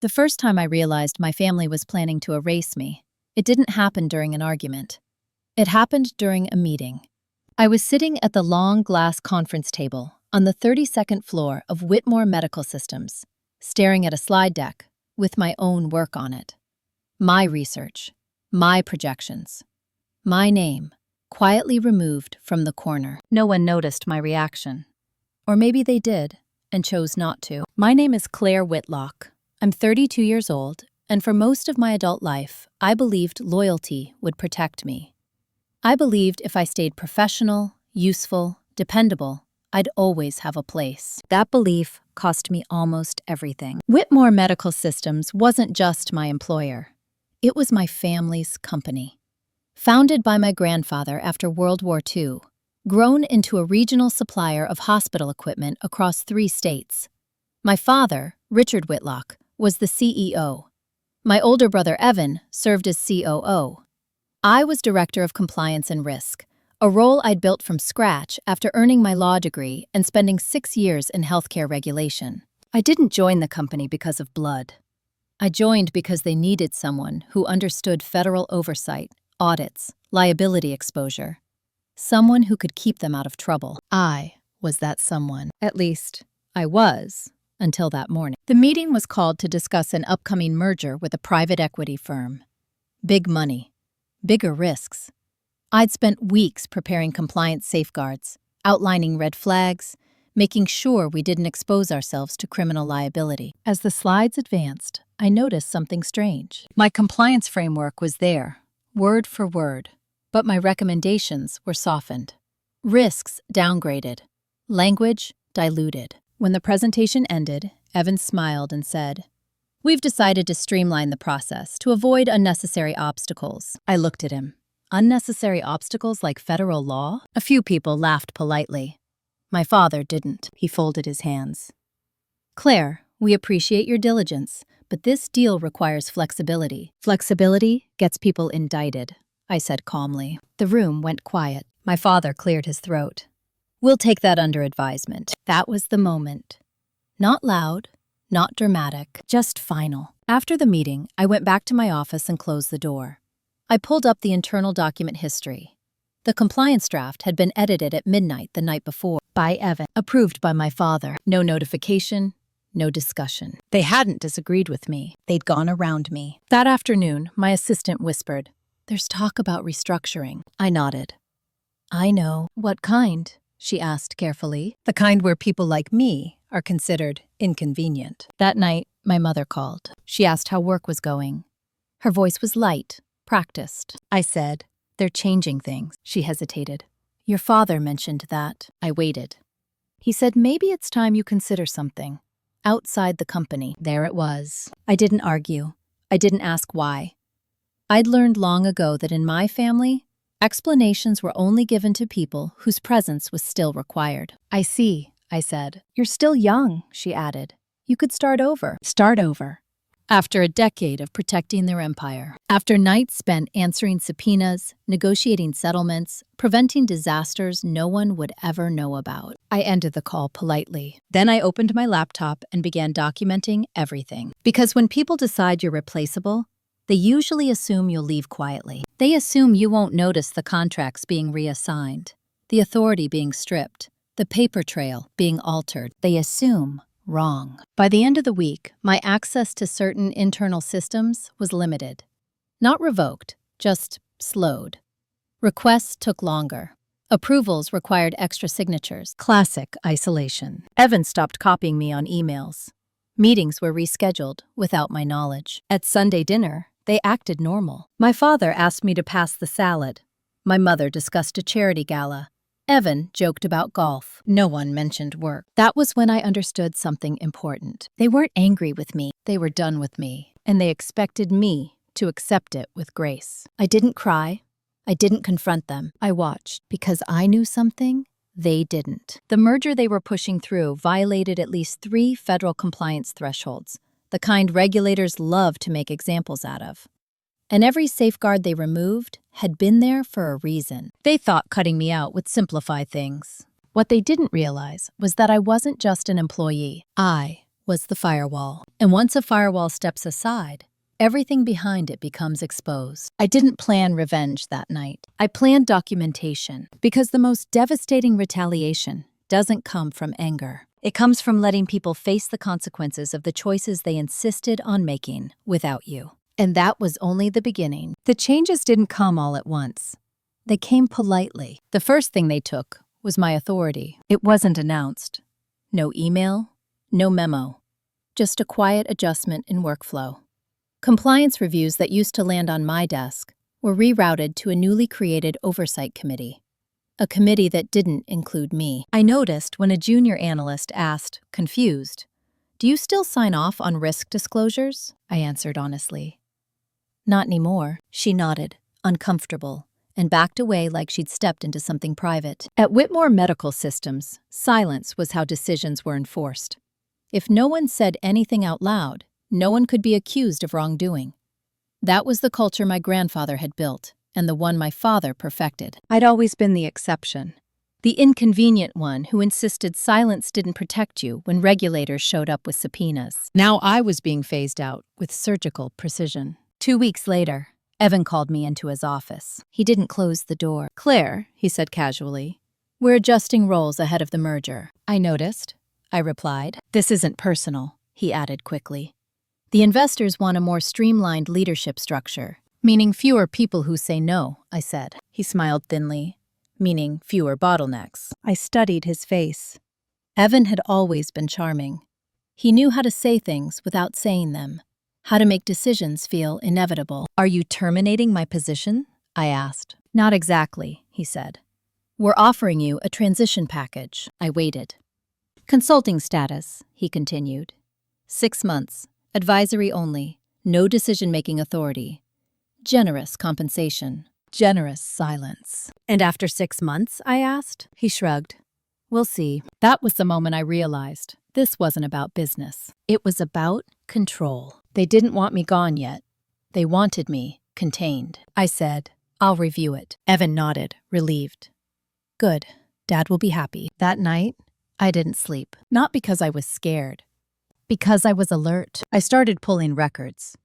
The first time I realized my family was planning to erase me, it didn't happen during an argument. It happened during a meeting. I was sitting at the long glass conference table on the 32nd floor of Whitmore Medical Systems, staring at a slide deck with my own work on it. My research, my projections, my name, quietly removed from the corner. No one noticed my reaction. Or maybe they did, and chose not to. My name is Claire Whitlock. I'm 32 years old, and for most of my adult life, I believed loyalty would protect me. I believed if I stayed professional, useful, dependable, I'd always have a place. That belief cost me almost everything. Whitmore Medical Systems wasn't just my employer. It was my family's company. Founded by my grandfather after World War II, grown into a regional supplier of hospital equipment across 3 states. My father, Richard Whitlock, was the CEO. My older brother, Evan, served as COO. I was Director of Compliance and Risk, a role I'd built from scratch after earning my law degree and spending 6 years in healthcare regulation. I didn't join the company because of blood. I joined because they needed someone who understood federal oversight, audits, liability exposure. Someone who could keep them out of trouble. I was that someone. At least, I was, until that morning. The meeting was called to discuss an upcoming merger with a private equity firm. Big money. Bigger risks. I'd spent weeks preparing compliance safeguards, outlining red flags, making sure we didn't expose ourselves to criminal liability. As the slides advanced, I noticed something strange. My compliance framework was there, word for word, but my recommendations were softened. Risks downgraded. Language diluted. When the presentation ended, Evan smiled and said, "We've decided to streamline the process to avoid unnecessary obstacles." I looked at him. Unnecessary obstacles like federal law? A few people laughed politely. My father didn't. He folded his hands. "Claire, we appreciate your diligence, but this deal requires flexibility. Flexibility gets people indicted," I said calmly. The room went quiet. My father cleared his throat. "We'll take that under advisement." That was the moment. Not loud, not dramatic, just final. After the meeting, I went back to my office and closed the door. I pulled up the internal document history. The compliance draft had been edited at midnight the night before by Evan, approved by my father. No notification, no discussion. They hadn't disagreed with me. They'd gone around me. That afternoon, my assistant whispered, "There's talk about restructuring." I nodded. "I know." "What kind?" she asked carefully. "The kind where people like me are considered inconvenient." That night, my mother called. She asked how work was going. Her voice was light, practiced. I said, "They're changing things." She hesitated. "Your father mentioned that." I waited. He said, "Maybe it's time you consider something outside the company." There it was. I didn't argue. I didn't ask why. I'd learned long ago that in my family, explanations were only given to people whose presence was still required. "I see," I said. "You're still young," she added. "You could start over." Start over. After a decade of protecting their empire. After nights spent answering subpoenas, negotiating settlements, preventing disasters no one would ever know about. I ended the call politely. Then I opened my laptop and began documenting everything. Because when people decide you're replaceable, they usually assume you'll leave quietly. They assume you won't notice the contracts being reassigned, the authority being stripped, the paper trail being altered. They assume wrong. By the end of the week, my access to certain internal systems was limited. Not revoked, just slowed. Requests took longer. Approvals required extra signatures. Classic isolation. Evan stopped copying me on emails. Meetings were rescheduled without my knowledge. At Sunday dinner, they acted normal. My father asked me to pass the salad. My mother discussed a charity gala. Evan joked about golf. No one mentioned work. That was when I understood something important. They weren't angry with me. They were done with me. And they expected me to accept it with grace. I didn't cry. I didn't confront them. I watched because I knew something they didn't. The merger they were pushing through violated at least 3 federal compliance thresholds, the kind regulators love to make examples out of. And every safeguard they removed had been there for a reason. They thought cutting me out would simplify things. What they didn't realize was that I wasn't just an employee. I was the firewall. And once a firewall steps aside, everything behind it becomes exposed. I didn't plan revenge that night. I planned documentation, because the most devastating retaliation doesn't come from anger. It comes from letting people face the consequences of the choices they insisted on making without you. And that was only the beginning. The changes didn't come all at once. They came politely. The first thing they took was my authority. It wasn't announced. No email, no memo. Just a quiet adjustment in workflow. Compliance reviews that used to land on my desk were rerouted to a newly created oversight committee. A committee that didn't include me. I noticed when a junior analyst asked, confused, "Do you still sign off on risk disclosures?" I answered honestly. "Not anymore." She nodded, uncomfortable, and backed away like she'd stepped into something private. At Whitmore Medical Systems, silence was how decisions were enforced. If no one said anything out loud, no one could be accused of wrongdoing. That was the culture my grandfather had built, and the one my father perfected. I'd always been the exception. The inconvenient one who insisted silence didn't protect you when regulators showed up with subpoenas. Now I was being phased out with surgical precision. 2 weeks later, Evan called me into his office. He didn't close the door. "Claire," he said casually, "we're adjusting roles ahead of the merger." "I noticed," I replied. "This isn't personal," he added quickly. "The investors want a more streamlined leadership structure, meaning fewer people who say no," I said. He smiled thinly, meaning fewer bottlenecks. I studied his face. Evan had always been charming. He knew how to say things without saying them, how to make decisions feel inevitable. "Are you terminating my position?" I asked. "Not exactly," he said. "We're offering you a transition package." I waited. "Consulting status," he continued. 6 months. Advisory only, no decision-making authority. Generous compensation. Generous silence. "And after 6 months?" I asked. He shrugged. "We'll see." That was the moment I realized this wasn't about business. It was about control. They didn't want me gone yet. They wanted me contained. I said, "I'll review it." Evan nodded, relieved. "Good. Dad will be happy." That night, I didn't sleep. Not because I was scared. Because I was alert. I started pulling records.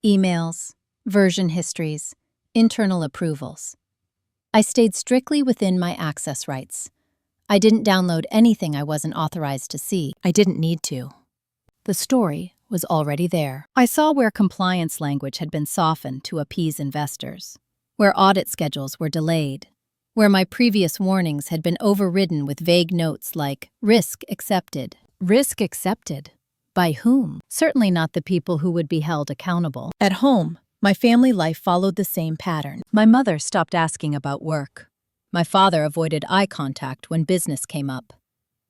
Emails, version histories, internal approvals. I stayed strictly within my access rights. I didn't download anything I wasn't authorized to see. I didn't need to. The story was already there. I saw where compliance language had been softened to appease investors, where audit schedules were delayed, where my previous warnings had been overridden with vague notes like, "Risk accepted." Risk accepted? By whom? Certainly not the people who would be held accountable. At home, my family life followed the same pattern. My mother stopped asking about work. My father avoided eye contact when business came up.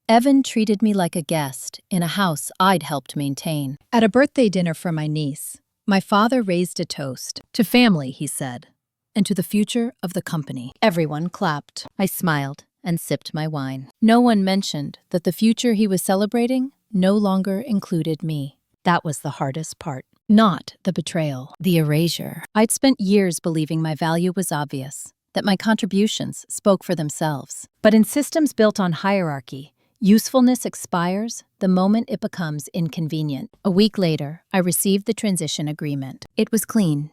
Evan treated me like a guest in a house I'd helped maintain. At a birthday dinner for my niece, my father raised a toast. "To family," he said, "and to the future of the company." Everyone clapped. I smiled and sipped my wine. No one mentioned that the future he was celebrating no longer included me. That was the hardest part. Not the betrayal, the erasure. I'd spent years believing my value was obvious, that my contributions spoke for themselves. But in systems built on hierarchy, usefulness expires the moment it becomes inconvenient. A week later, I received the transition agreement. It was clean,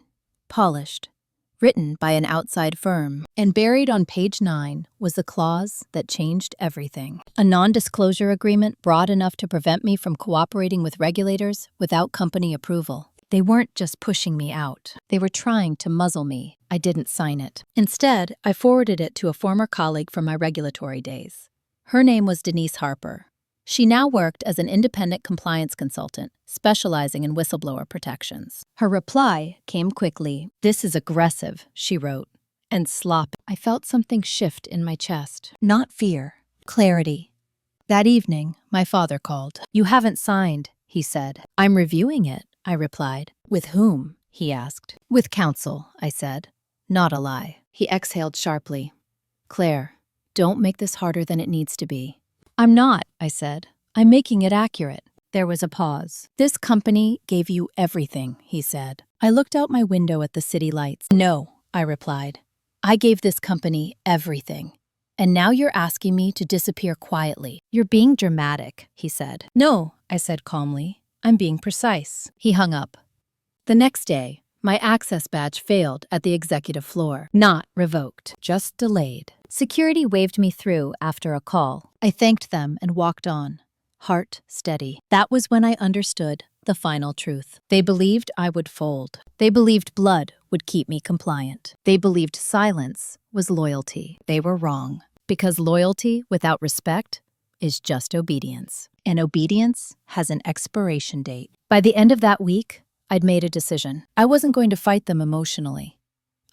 polished, written by an outside firm, and buried on page 9 was the clause that changed everything. A non-disclosure agreement broad enough to prevent me from cooperating with regulators without company approval. They weren't just pushing me out. They were trying to muzzle me. I didn't sign it. Instead, I forwarded it to a former colleague from my regulatory days. Her name was Denise Harper. She now worked as an independent compliance consultant, specializing in whistleblower protections. Her reply came quickly. "This is aggressive," she wrote, "and sloppy." I felt something shift in my chest. Not fear, clarity. That evening, my father called. "You haven't signed," he said. "I'm reviewing it," I replied. "With whom?" he asked. "With counsel," I said. Not a lie. He exhaled sharply. "Claire, don't make this harder than it needs to be." "I'm not," I said. "I'm making it accurate." There was a pause. "This company gave you everything," he said. I looked out my window at the city lights. "No," I replied. "I gave this company everything. And now you're asking me to disappear quietly." "You're being dramatic," he said. "No, I said calmly. I'm being precise. He hung up. The next day, my access badge failed at the executive floor. Not revoked, just delayed. Security waved me through after a call. I thanked them and walked on, heart steady. That was when I understood the final truth. They believed I would fold. They believed blood would keep me compliant. They believed silence was loyalty. They were wrong, because loyalty without respect is just obedience. And obedience has an expiration date. By the end of that week, I'd made a decision. I wasn't going to fight them emotionally.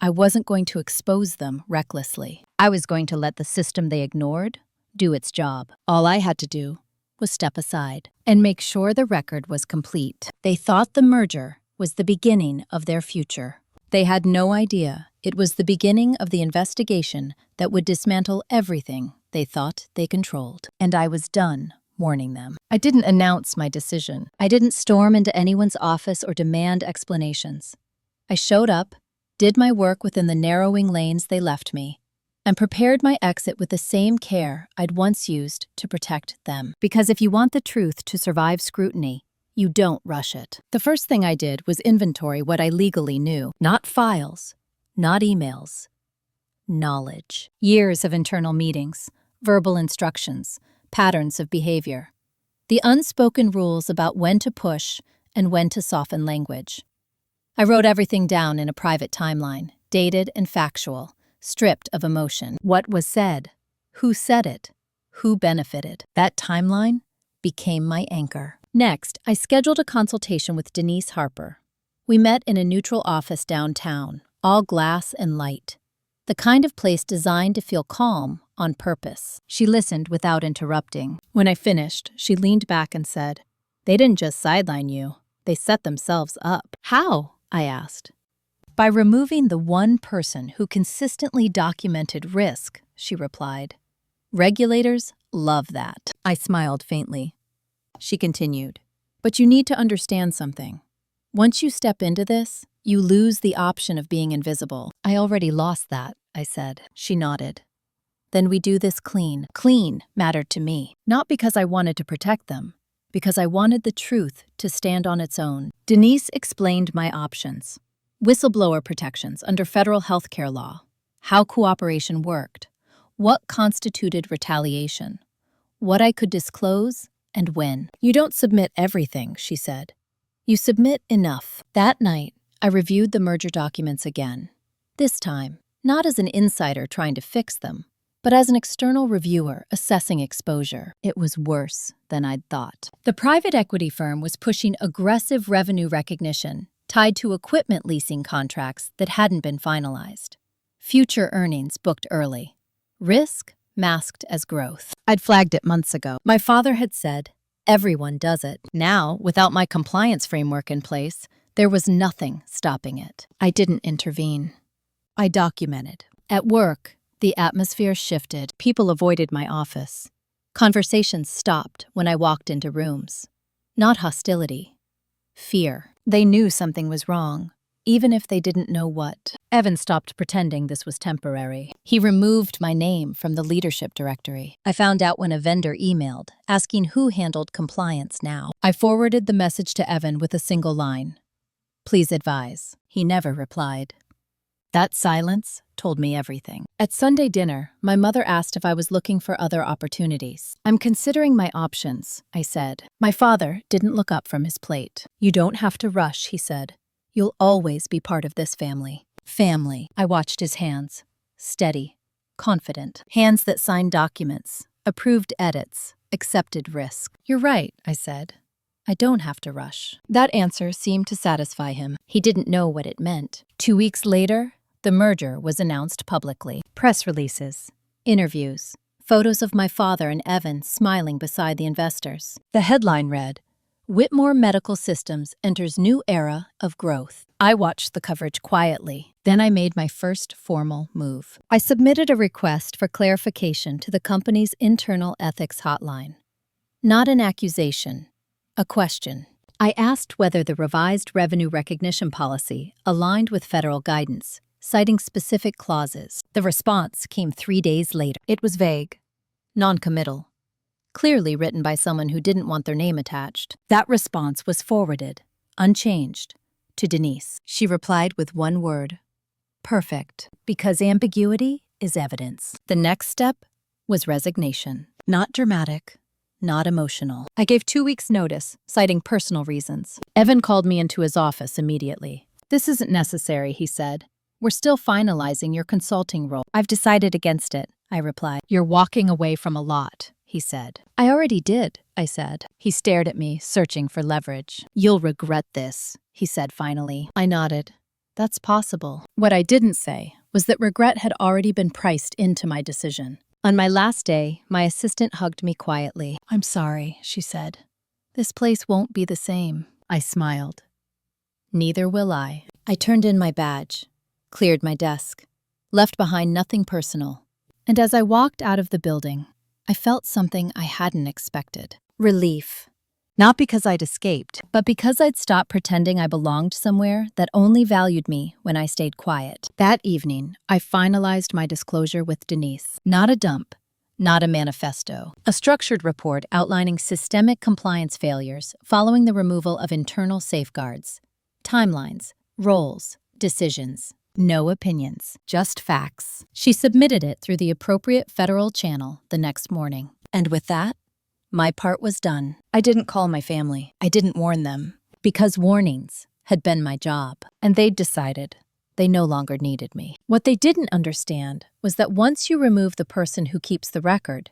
I wasn't going to expose them recklessly. I was going to let the system they ignored do its job. All I had to do was step aside and make sure the record was complete. They thought the merger was the beginning of their future. They had no idea it was the beginning of the investigation that would dismantle everything they thought they controlled. And I was done warning them. I didn't announce my decision. I didn't storm into anyone's office or demand explanations. I showed up, did my work within the narrowing lanes they left me, and prepared my exit with the same care I'd once used to protect them. Because if you want the truth to survive scrutiny, you don't rush it. The first thing I did was inventory what I legally knew. Not files, not emails. Knowledge. Years of internal meetings, verbal instructions, patterns of behavior. The unspoken rules about when to push and when to soften language. I wrote everything down in a private timeline, dated and factual, stripped of emotion. What was said, who said it, who benefited. That timeline became my anchor. Next, I scheduled a consultation with Denise Harper. We met in a neutral office downtown, all glass and light. The kind of place designed to feel calm on purpose. She listened without interrupting. When I finished, she leaned back and said, "They didn't just sideline you, they set themselves up." "How?" I asked. "By removing the one person who consistently documented risk," she replied. "Regulators love that." I smiled faintly. She continued, "But you need to understand something. Once you step into this, you lose the option of being invisible." "I already lost that," I said. She nodded. "Then we do this clean." Clean mattered to me, not because I wanted to protect them, because I wanted the truth to stand on its own. Denise explained my options. Whistleblower protections under federal healthcare law, how cooperation worked, what constituted retaliation, what I could disclose, and when. "You don't submit everything," she said. "You submit enough." That night, I reviewed the merger documents again. This time, not as an insider trying to fix them, but as an external reviewer assessing exposure. It was worse than I'd thought. The private equity firm was pushing aggressive revenue recognition tied to equipment leasing contracts that hadn't been finalized. Future earnings booked early. Risk masked as growth. I'd flagged it months ago. My father had said, everyone does it. Now, without my compliance framework in place, there was nothing stopping it. I didn't intervene. I documented. At work, the atmosphere shifted. People avoided my office. Conversations stopped when I walked into rooms. Not hostility. Fear. They knew something was wrong, even if they didn't know what. Evan stopped pretending this was temporary. He removed my name from the leadership directory. I found out when a vendor emailed, asking who handled compliance now. I forwarded the message to Evan with a single line. "Please advise." He never replied. That silence told me everything. At Sunday dinner, my mother asked if I was looking for other opportunities. "I'm considering my options," I said. My father didn't look up from his plate. "You don't have to rush," he said. "You'll always be part of this family." Family. I watched his hands. Steady. Confident. Hands that signed documents, approved edits, accepted risk. "You're right," I said. "I don't have to rush." That answer seemed to satisfy him. He didn't know what it meant. 2 weeks later, the merger was announced publicly. Press releases, interviews, photos of my father and Evan smiling beside the investors. The headline read, "Whitmore Medical Systems enters new era of growth." I watched the coverage quietly. Then I made my first formal move. I submitted a request for clarification to the company's internal ethics hotline. Not an accusation, a question. I asked whether the revised revenue recognition policy aligned with federal guidance, citing specific clauses. The response came 3 days later. It was vague, non-committal, clearly written by someone who didn't want their name attached. That response was forwarded, unchanged, to Denise. She replied with one word: perfect, because ambiguity is evidence. The next step was resignation. Not dramatic, not emotional. I gave 2 weeks' notice, citing personal reasons. Evan called me into his office immediately. "This isn't necessary," he said. "We're still finalizing your consulting role." "I've decided against it," I replied. "You're walking away from a lot," he said. "I already did," I said. He stared at me, searching for leverage. "You'll regret this," he said finally. I nodded. That's possible. What I didn't say was that regret had already been priced into my decision. On my last day, my assistant hugged me quietly. "I'm sorry," she said. "This place won't be the same." I smiled. "Neither will I." I turned in my badge, cleared my desk, left behind nothing personal. And as I walked out of the building, I felt something I hadn't expected. Relief. Not because I'd escaped, but because I'd stopped pretending I belonged somewhere that only valued me when I stayed quiet. That evening, I finalized my disclosure with Denise. Not a dump, not a manifesto. A structured report outlining systemic compliance failures following the removal of internal safeguards. Timelines, roles, decisions. No opinions, just facts. She submitted it through the appropriate federal channel the next morning. And with that, my part was done. I didn't call my family. I didn't warn them, because warnings had been my job, and they'd decided they no longer needed me. What they didn't understand was that once you remove the person who keeps the record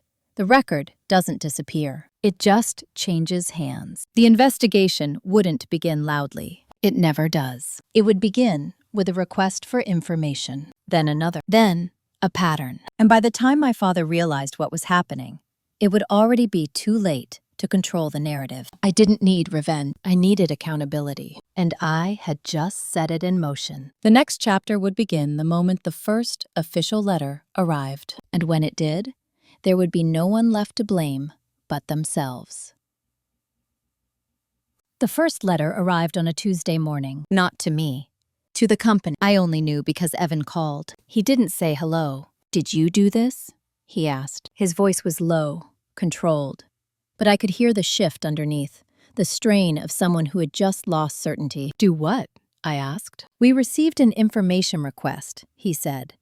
doesn't disappear. It just changes hands. The investigation wouldn't begin loudly. It never does. It would begin with a request for information, then another, then a pattern. And by the time my father realized what was happening, it would already be too late to control the narrative. I didn't need revenge. I needed accountability. And I had just set it in motion. The next chapter would begin the moment the first official letter arrived. And when it did, there would be no one left to blame but themselves. The first letter arrived on a Tuesday morning. Not to me. To the company. I only knew because Evan called. He didn't say hello. "Did you do this?" he asked. His voice was low, controlled, but I could hear the shift underneath, the strain of someone who had just lost certainty. "Do what?" I asked. "We received an information request," he said,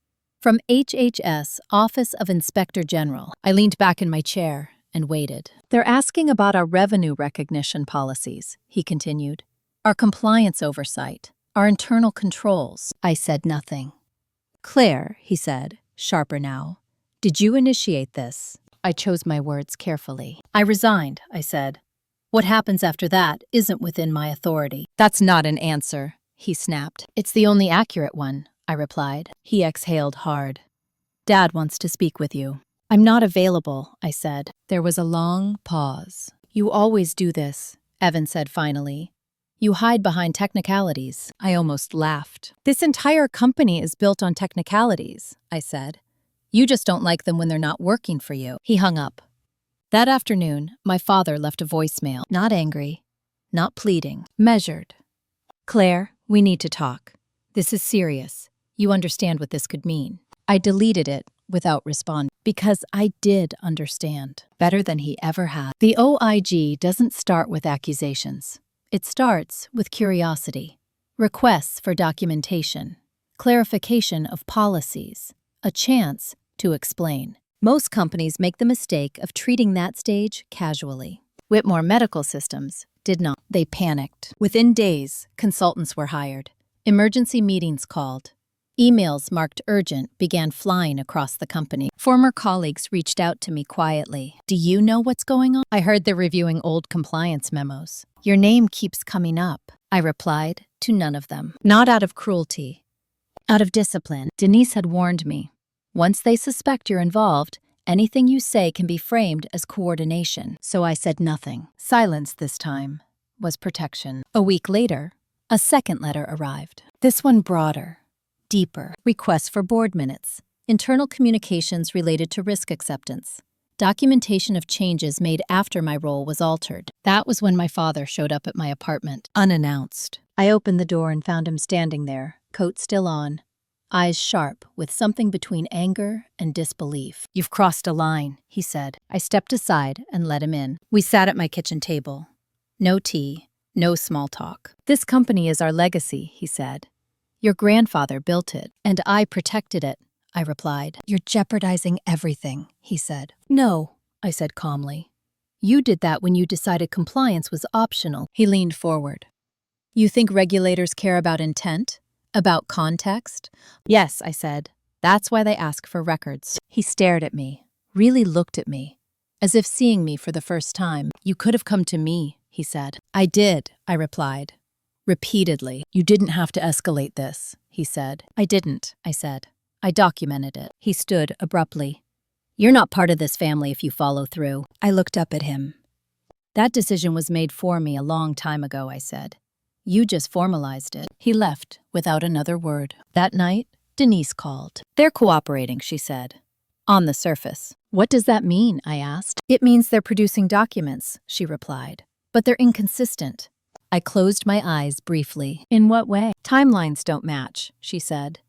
"from HHS, Office of Inspector General." I leaned back in my chair and waited. "They're asking about our revenue recognition policies," he continued, "our compliance oversight, our internal controls." I said nothing. "Claire," he said, sharper now, "did you initiate this?" I chose my words carefully. "I resigned," I said. "What happens after that isn't within my authority." "That's not an answer," he snapped. "It's the only accurate one," I replied. He exhaled hard. "Dad wants to speak with you." "I'm not available," I said. There was a long pause. "You always do this," Evan said finally. "You hide behind technicalities." I almost laughed. "This entire company is built on technicalities," I said. "You just don't like them when they're not working for you." He hung up. That afternoon, my father left a voicemail. Not angry, not pleading, measured. "Claire, we need to talk. This is serious. You understand what this could mean." I deleted it without responding, because I did understand, better than he ever had. The OIG doesn't start with accusations. It starts with curiosity, requests for documentation, clarification of policies, a chance to explain. Most companies make the mistake of treating that stage casually. Whitmore Medical Systems did not. They panicked. Within days, consultants were hired. Emergency meetings called. Emails marked urgent began flying across the company. Former colleagues reached out to me quietly. "Do you know what's going on?" I heard they're reviewing old compliance memos. "Your name keeps coming up," I replied to none of them. Not out of cruelty, out of discipline. Denise had warned me. Once they suspect you're involved, anything you say can be framed as coordination. So I said nothing. Silence this time was protection. A week later, a second letter arrived. This one broader, deeper. Requests for board minutes, internal communications related to risk acceptance, documentation of changes made after my role was altered. That was when my father showed up at my apartment, unannounced. I opened the door and found him standing there, coat still on, eyes sharp with something between anger and disbelief. "You've crossed a line," he said. I stepped aside and let him in. We sat at my kitchen table. No tea, no small talk. "This company is our legacy," he said. "Your grandfather built it, and I protected it," I replied. "You're jeopardizing everything," he said. "No," I said calmly. "You did that when you decided compliance was optional." He leaned forward. "You think regulators care about intent? About context?" "Yes," I said. "That's why they ask for records." He stared at me, really looked at me, as if seeing me for the first time. "You could have come to me," he said. "I did," I replied. Repeatedly. "You didn't have to escalate this," he said. "I didn't," I said. "I documented it." He stood abruptly. "You're not part of this family if you follow through." I looked up at him. "That decision was made for me a long time ago," I said. "You just formalized it." He left without another word. That night, Denise called. "They're cooperating," she said. "On the surface." "What does that mean?" I asked. "It means they're producing documents," she replied. "But they're inconsistent." I closed my eyes briefly. "In what way?" "Timelines don't match," she said.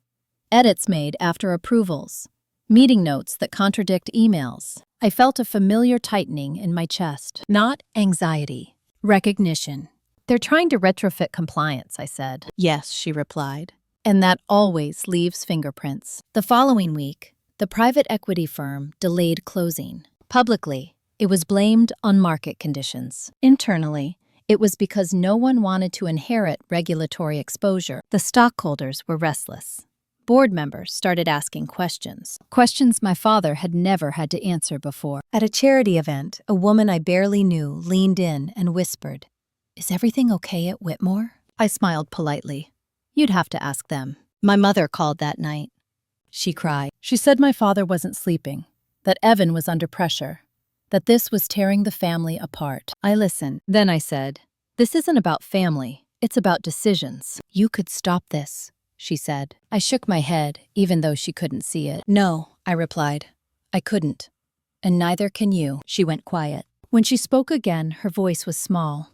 "Edits made after approvals. Meeting notes that contradict emails." I felt a familiar tightening in my chest. Not anxiety. Recognition. "They're trying to retrofit compliance," I said. "Yes," she replied. "And that always leaves fingerprints." The following week, the private equity firm delayed closing. Publicly, it was blamed on market conditions. Internally, it was because no one wanted to inherit regulatory exposure. The stockholders were restless. Board members started asking questions my father had never had to answer before. At a charity event, a woman I barely knew leaned in and whispered, "Is everything okay at Whitmore?" I smiled politely. "You'd have to ask them." My mother called that night. She cried. She said my father wasn't sleeping, that Evan was under pressure, that this was tearing the family apart. I listened. Then I said, "This isn't about family, it's about decisions." "You could stop this," she said. I shook my head, even though she couldn't see it. "No," I replied. "I couldn't. And neither can you." She went quiet. When she spoke again, her voice was small.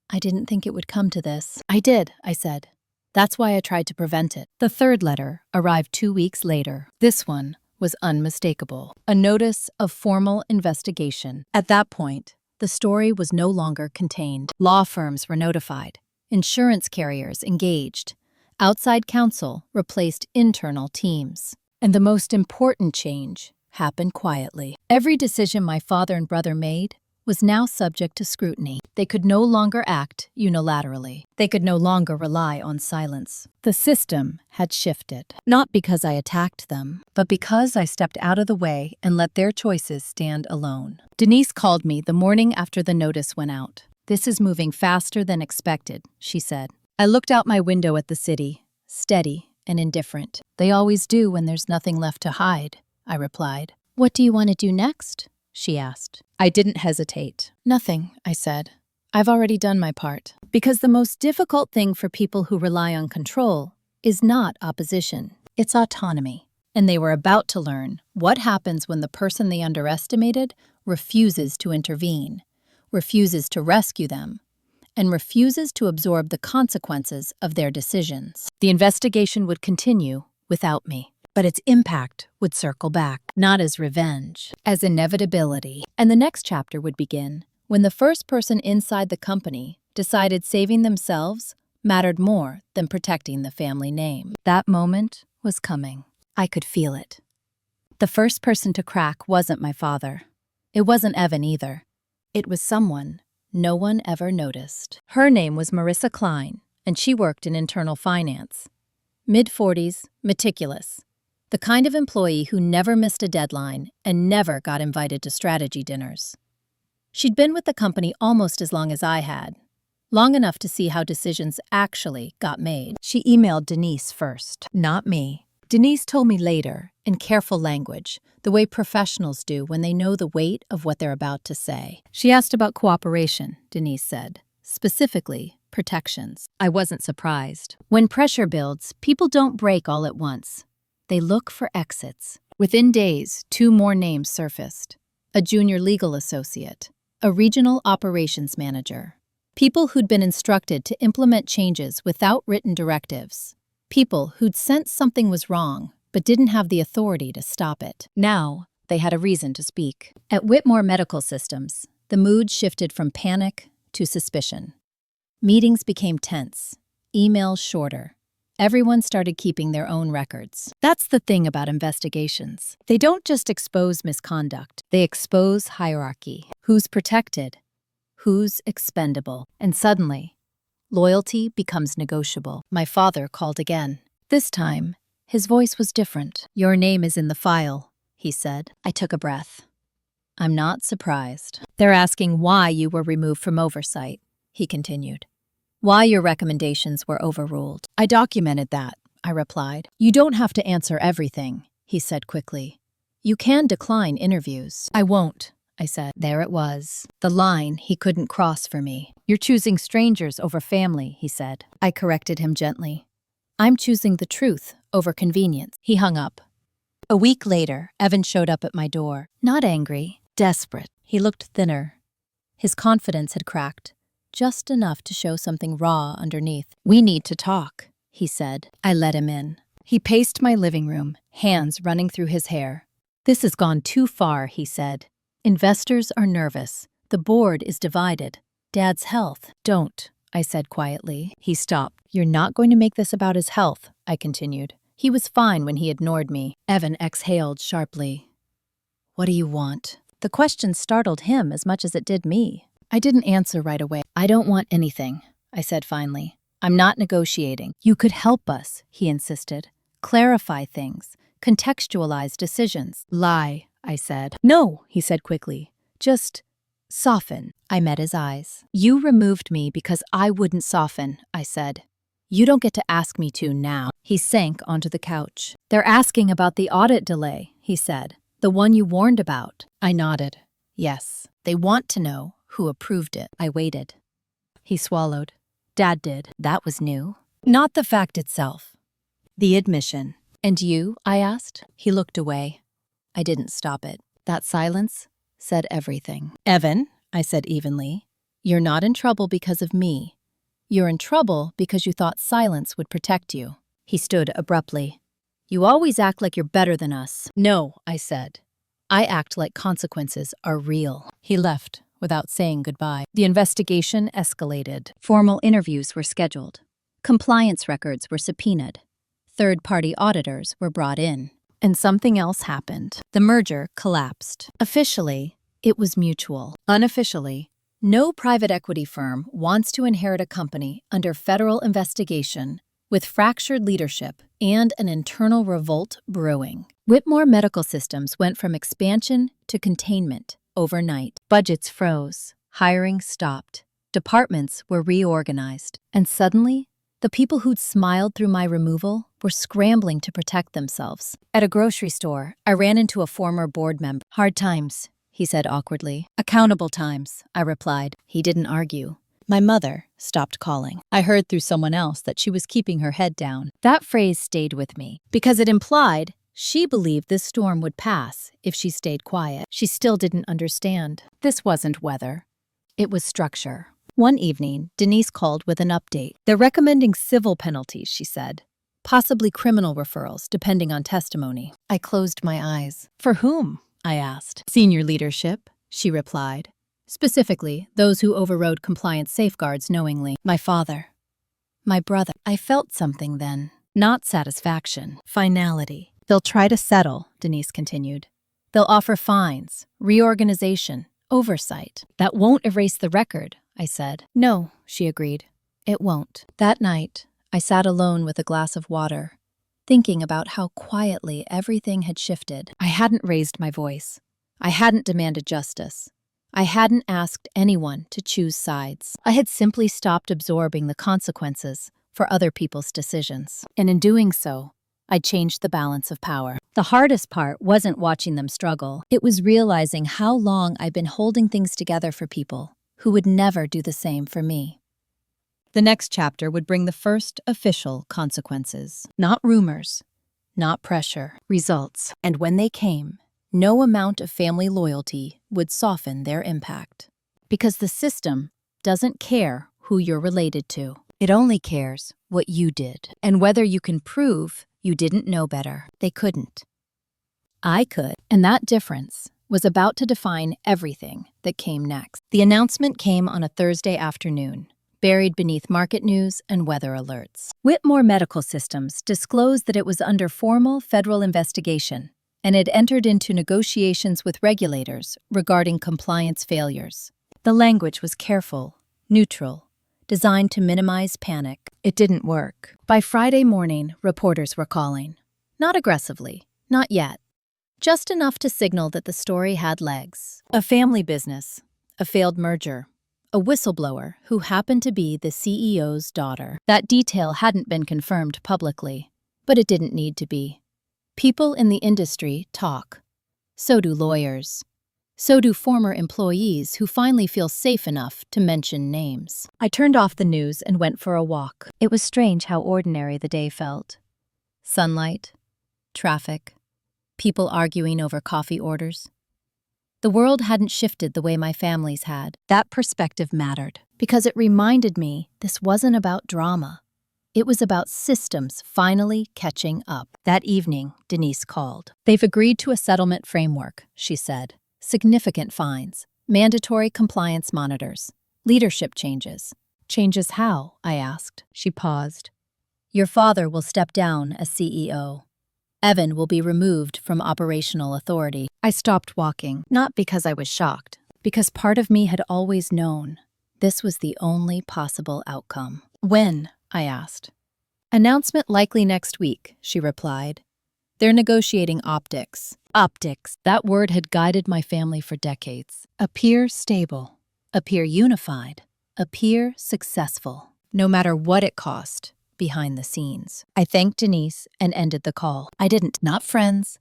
"I didn't think it would come to this." "I did," I said. "That's why I tried to prevent it." The third letter arrived 2 weeks later. This one was unmistakable. A notice of formal investigation. At that point, the story was no longer contained. Law firms were notified. Insurance carriers engaged. Outside counsel replaced internal teams. And the most important change happened quietly. Every decision my father and brother made was now subject to scrutiny. They could no longer act unilaterally. They could no longer rely on silence. The system had shifted, not because I attacked them, but because I stepped out of the way and let their choices stand alone. Denise called me the morning after the notice went out. "This is moving faster than expected," she said. I looked out my window at the city, steady and indifferent. "They always do when there's nothing left to hide," I replied. "What do you want to do next?" she asked. I didn't hesitate. "Nothing," I said. "I've already done my part." Because the most difficult thing for people who rely on control is not opposition, it's autonomy. And they were about to learn what happens when the person they underestimated refuses to intervene, refuses to rescue them, and refuses to absorb the consequences of their decisions. The investigation would continue without me. But its impact would circle back, not as revenge, as inevitability. And the next chapter would begin when the first person inside the company decided saving themselves mattered more than protecting the family name. That moment was coming. I could feel it. The first person to crack wasn't my father. It wasn't Evan either. It was someone no one ever noticed. Her name was Marissa Klein, and she worked in internal finance. Mid-40s, meticulous. The kind of employee who never missed a deadline and never got invited to strategy dinners. She'd been with the company almost as long as I had, long enough to see how decisions actually got made. She emailed Denise first, not me. Denise told me later, in careful language, the way professionals do when they know the weight of what they're about to say. She asked about cooperation, Denise said, specifically protections. I wasn't surprised. When pressure builds, people don't break all at once. They look for exits. Within days, 2 more names surfaced. A junior legal associate, a regional operations manager. People who'd been instructed to implement changes without written directives. People who'd sensed something was wrong, but didn't have the authority to stop it. Now, they had a reason to speak. At Whitmore Medical Systems, the mood shifted from panic to suspicion. Meetings became tense, emails shorter. Everyone started keeping their own records. That's the thing about investigations. They don't just expose misconduct, they expose hierarchy. Who's protected? Who's expendable? And suddenly, loyalty becomes negotiable. My father called again. This time, his voice was different. "Your name is in the file," he said. I took a breath. "I'm not surprised. They're asking why you were removed from oversight," he continued. "Why your recommendations were overruled." "I documented that," I replied. "You don't have to answer everything," he said quickly. "You can decline interviews." "I won't," I said. There it was, the line he couldn't cross for me. "You're choosing strangers over family," he said. I corrected him gently. "I'm choosing the truth over convenience." He hung up. A week later, Evan showed up at my door. Not angry, desperate. He looked thinner. His confidence had cracked, just enough to show something raw underneath. "We need to talk," he said. I let him in. He paced my living room, hands running through his hair. "This has gone too far," he said. "Investors are nervous. The board is divided. Dad's health." "Don't," I said quietly. He stopped. "You're not going to make this about his health," I continued. "He was fine when he ignored me." Evan exhaled sharply. "What do you want?" The question startled him as much as it did me. I didn't answer right away. "I don't want anything," I said finally. "I'm not negotiating." "You could help us," he insisted. "Clarify things, contextualize decisions." "Lie," I said. "No," he said quickly. "Just soften." I met his eyes. "You removed me because I wouldn't soften," I said. "You don't get to ask me to now." He sank onto the couch. "They're asking about the audit delay," he said. "The one you warned about." I nodded. "Yes, they want to know who approved it." I waited. He swallowed. "Dad did." That was new. Not the fact itself. The admission. "And you?" I asked. He looked away. I didn't stop it. That silence said everything. "Evan," I said evenly, "you're not in trouble because of me. You're in trouble because you thought silence would protect you." He stood abruptly. "You always act like you're better than us." "No," I said. "I act like consequences are real." He left without saying goodbye. The investigation escalated. Formal interviews were scheduled. Compliance records were subpoenaed. Third-party auditors were brought in. And something else happened. The merger collapsed. Officially, it was mutual. Unofficially, no private equity firm wants to inherit a company under federal investigation with fractured leadership and an internal revolt brewing. Whitmore Medical Systems went from expansion to containment overnight. Budgets froze, hiring stopped, departments were reorganized, and suddenly, the people who'd smiled through my removal were scrambling to protect themselves. At a grocery store, I ran into a former board member. "Hard times," he said awkwardly. "Accountable times," I replied. He didn't argue. My mother stopped calling. I heard through someone else that she was keeping her head down. That phrase stayed with me because it implied she believed this storm would pass if she stayed quiet. She still didn't understand. This wasn't weather. It was structure. One evening, Denise called with an update. "They're recommending civil penalties," she said. "Possibly criminal referrals, depending on testimony." I closed my eyes. "For whom?" I asked. "Senior leadership," she replied. "Specifically, those who overrode compliance safeguards knowingly. My father. My brother." I felt something then. Not satisfaction. Finality. "They'll try to settle," Denise continued. "They'll offer fines, reorganization, oversight." "That won't erase the record," I said. "No," she agreed. "It won't." That night, I sat alone with a glass of water, thinking about how quietly everything had shifted. I hadn't raised my voice. I hadn't demanded justice. I hadn't asked anyone to choose sides. I had simply stopped absorbing the consequences for other people's decisions. And in doing so, I changed the balance of power. The hardest part wasn't watching them struggle. It was realizing how long I'd been holding things together for people who would never do the same for me. The next chapter would bring the first official consequences. Not rumors, not pressure, results. And when they came, no amount of family loyalty would soften their impact. Because the system doesn't care who you're related to. It only cares what you did, and whether you can prove you didn't know better. They couldn't. I could, and that difference was about to define everything that came next. The announcement came on a Thursday afternoon, buried beneath market news and weather alerts. Whitmore Medical Systems disclosed that it was under formal federal investigation and had entered into negotiations with regulators regarding compliance failures. The language was careful, neutral, designed to minimize panic. It didn't work. By Friday morning, reporters were calling. Not aggressively, not yet. Just enough to signal that the story had legs. A family business, a failed merger, a whistleblower who happened to be the CEO's daughter. That detail hadn't been confirmed publicly, but it didn't need to be. People in the industry talk. So do lawyers. So do former employees who finally feel safe enough to mention names. I turned off the news and went for a walk. It was strange how ordinary the day felt. Sunlight, traffic, people arguing over coffee orders. The world hadn't shifted the way my family's had. That perspective mattered, because it reminded me this wasn't about drama. It was about systems finally catching up. That evening, Denise called. They've agreed to a settlement framework, she said. Significant fines, mandatory compliance monitors, leadership changes. Changes how? I asked. She paused. Your father will step down as CEO. Evan will be removed from operational authority. I stopped walking, not because I was shocked, because part of me had always known this was the only possible outcome. When? I asked. Announcement likely next week, she replied. They're negotiating optics. Optics. That word had guided my family for decades. Appear stable. Appear unified. Appear successful. No matter what it cost. Behind the scenes. I thanked Denise and ended the call. I didn't. Not friends,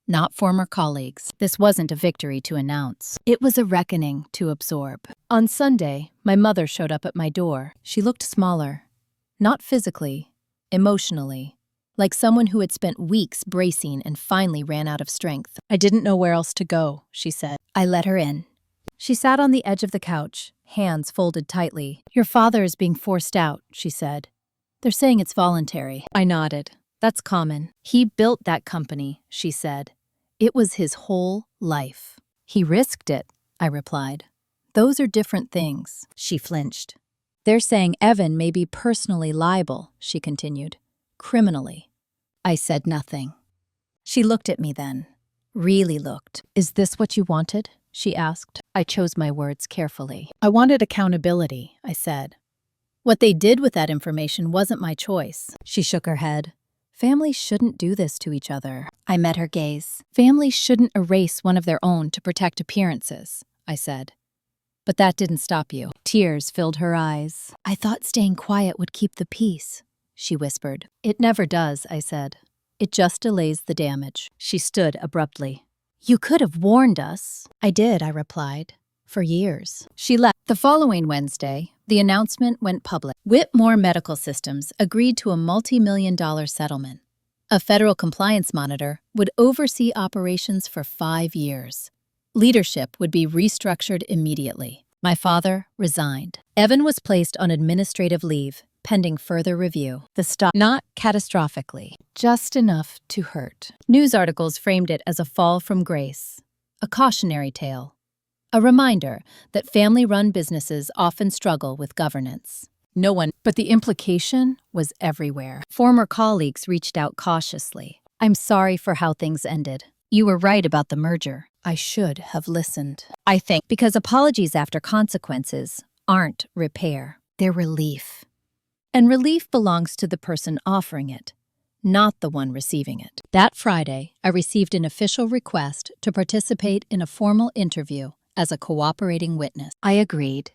not former colleagues. This wasn't a victory to announce. It was a reckoning to absorb. On Sunday, my mother showed up at my door. She looked smaller. Not physically, emotionally. Like someone who had spent weeks bracing and finally ran out of strength. I didn't know where else to go, she said. I let her in. She sat on the edge of the couch, hands folded tightly. Your father is being forced out, she said. They're saying it's voluntary. I nodded. That's common. He built that company, she said. It was his whole life. He risked it, I replied. Those are different things. She flinched. They're saying Evan may be personally liable, she continued. Criminally. I said nothing. She looked at me then. Really looked. Is this what you wanted? She asked. I chose my words carefully. I wanted accountability, I said. What they did with that information wasn't my choice. She shook her head. Families shouldn't do this to each other. I met her gaze. Families shouldn't erase one of their own to protect appearances, I said. But that didn't stop you. Tears filled her eyes. I thought staying quiet would keep the peace, she whispered. It never does, I said. It just delays the damage. She stood abruptly. You could have warned us. I did, I replied. For years. She left. The following Wednesday, the announcement went public. Whitmore Medical Systems agreed to a multi-million-dollar settlement. A federal compliance monitor would oversee operations for 5 years. Leadership would be restructured immediately. My father resigned. Evan was placed on administrative leave, pending further review. The stop, not catastrophically, just enough to hurt. News articles framed it as a fall from grace, a cautionary tale. A reminder that family-run businesses often struggle with governance. But the implication was everywhere. Former colleagues reached out cautiously. I'm sorry for how things ended. You were right about the merger. I should have listened. I think because apologies after consequences aren't repair. They're relief. And relief belongs to the person offering it, not the one receiving it. That Friday, I received an official request to participate in a formal interview as a cooperating witness. I agreed.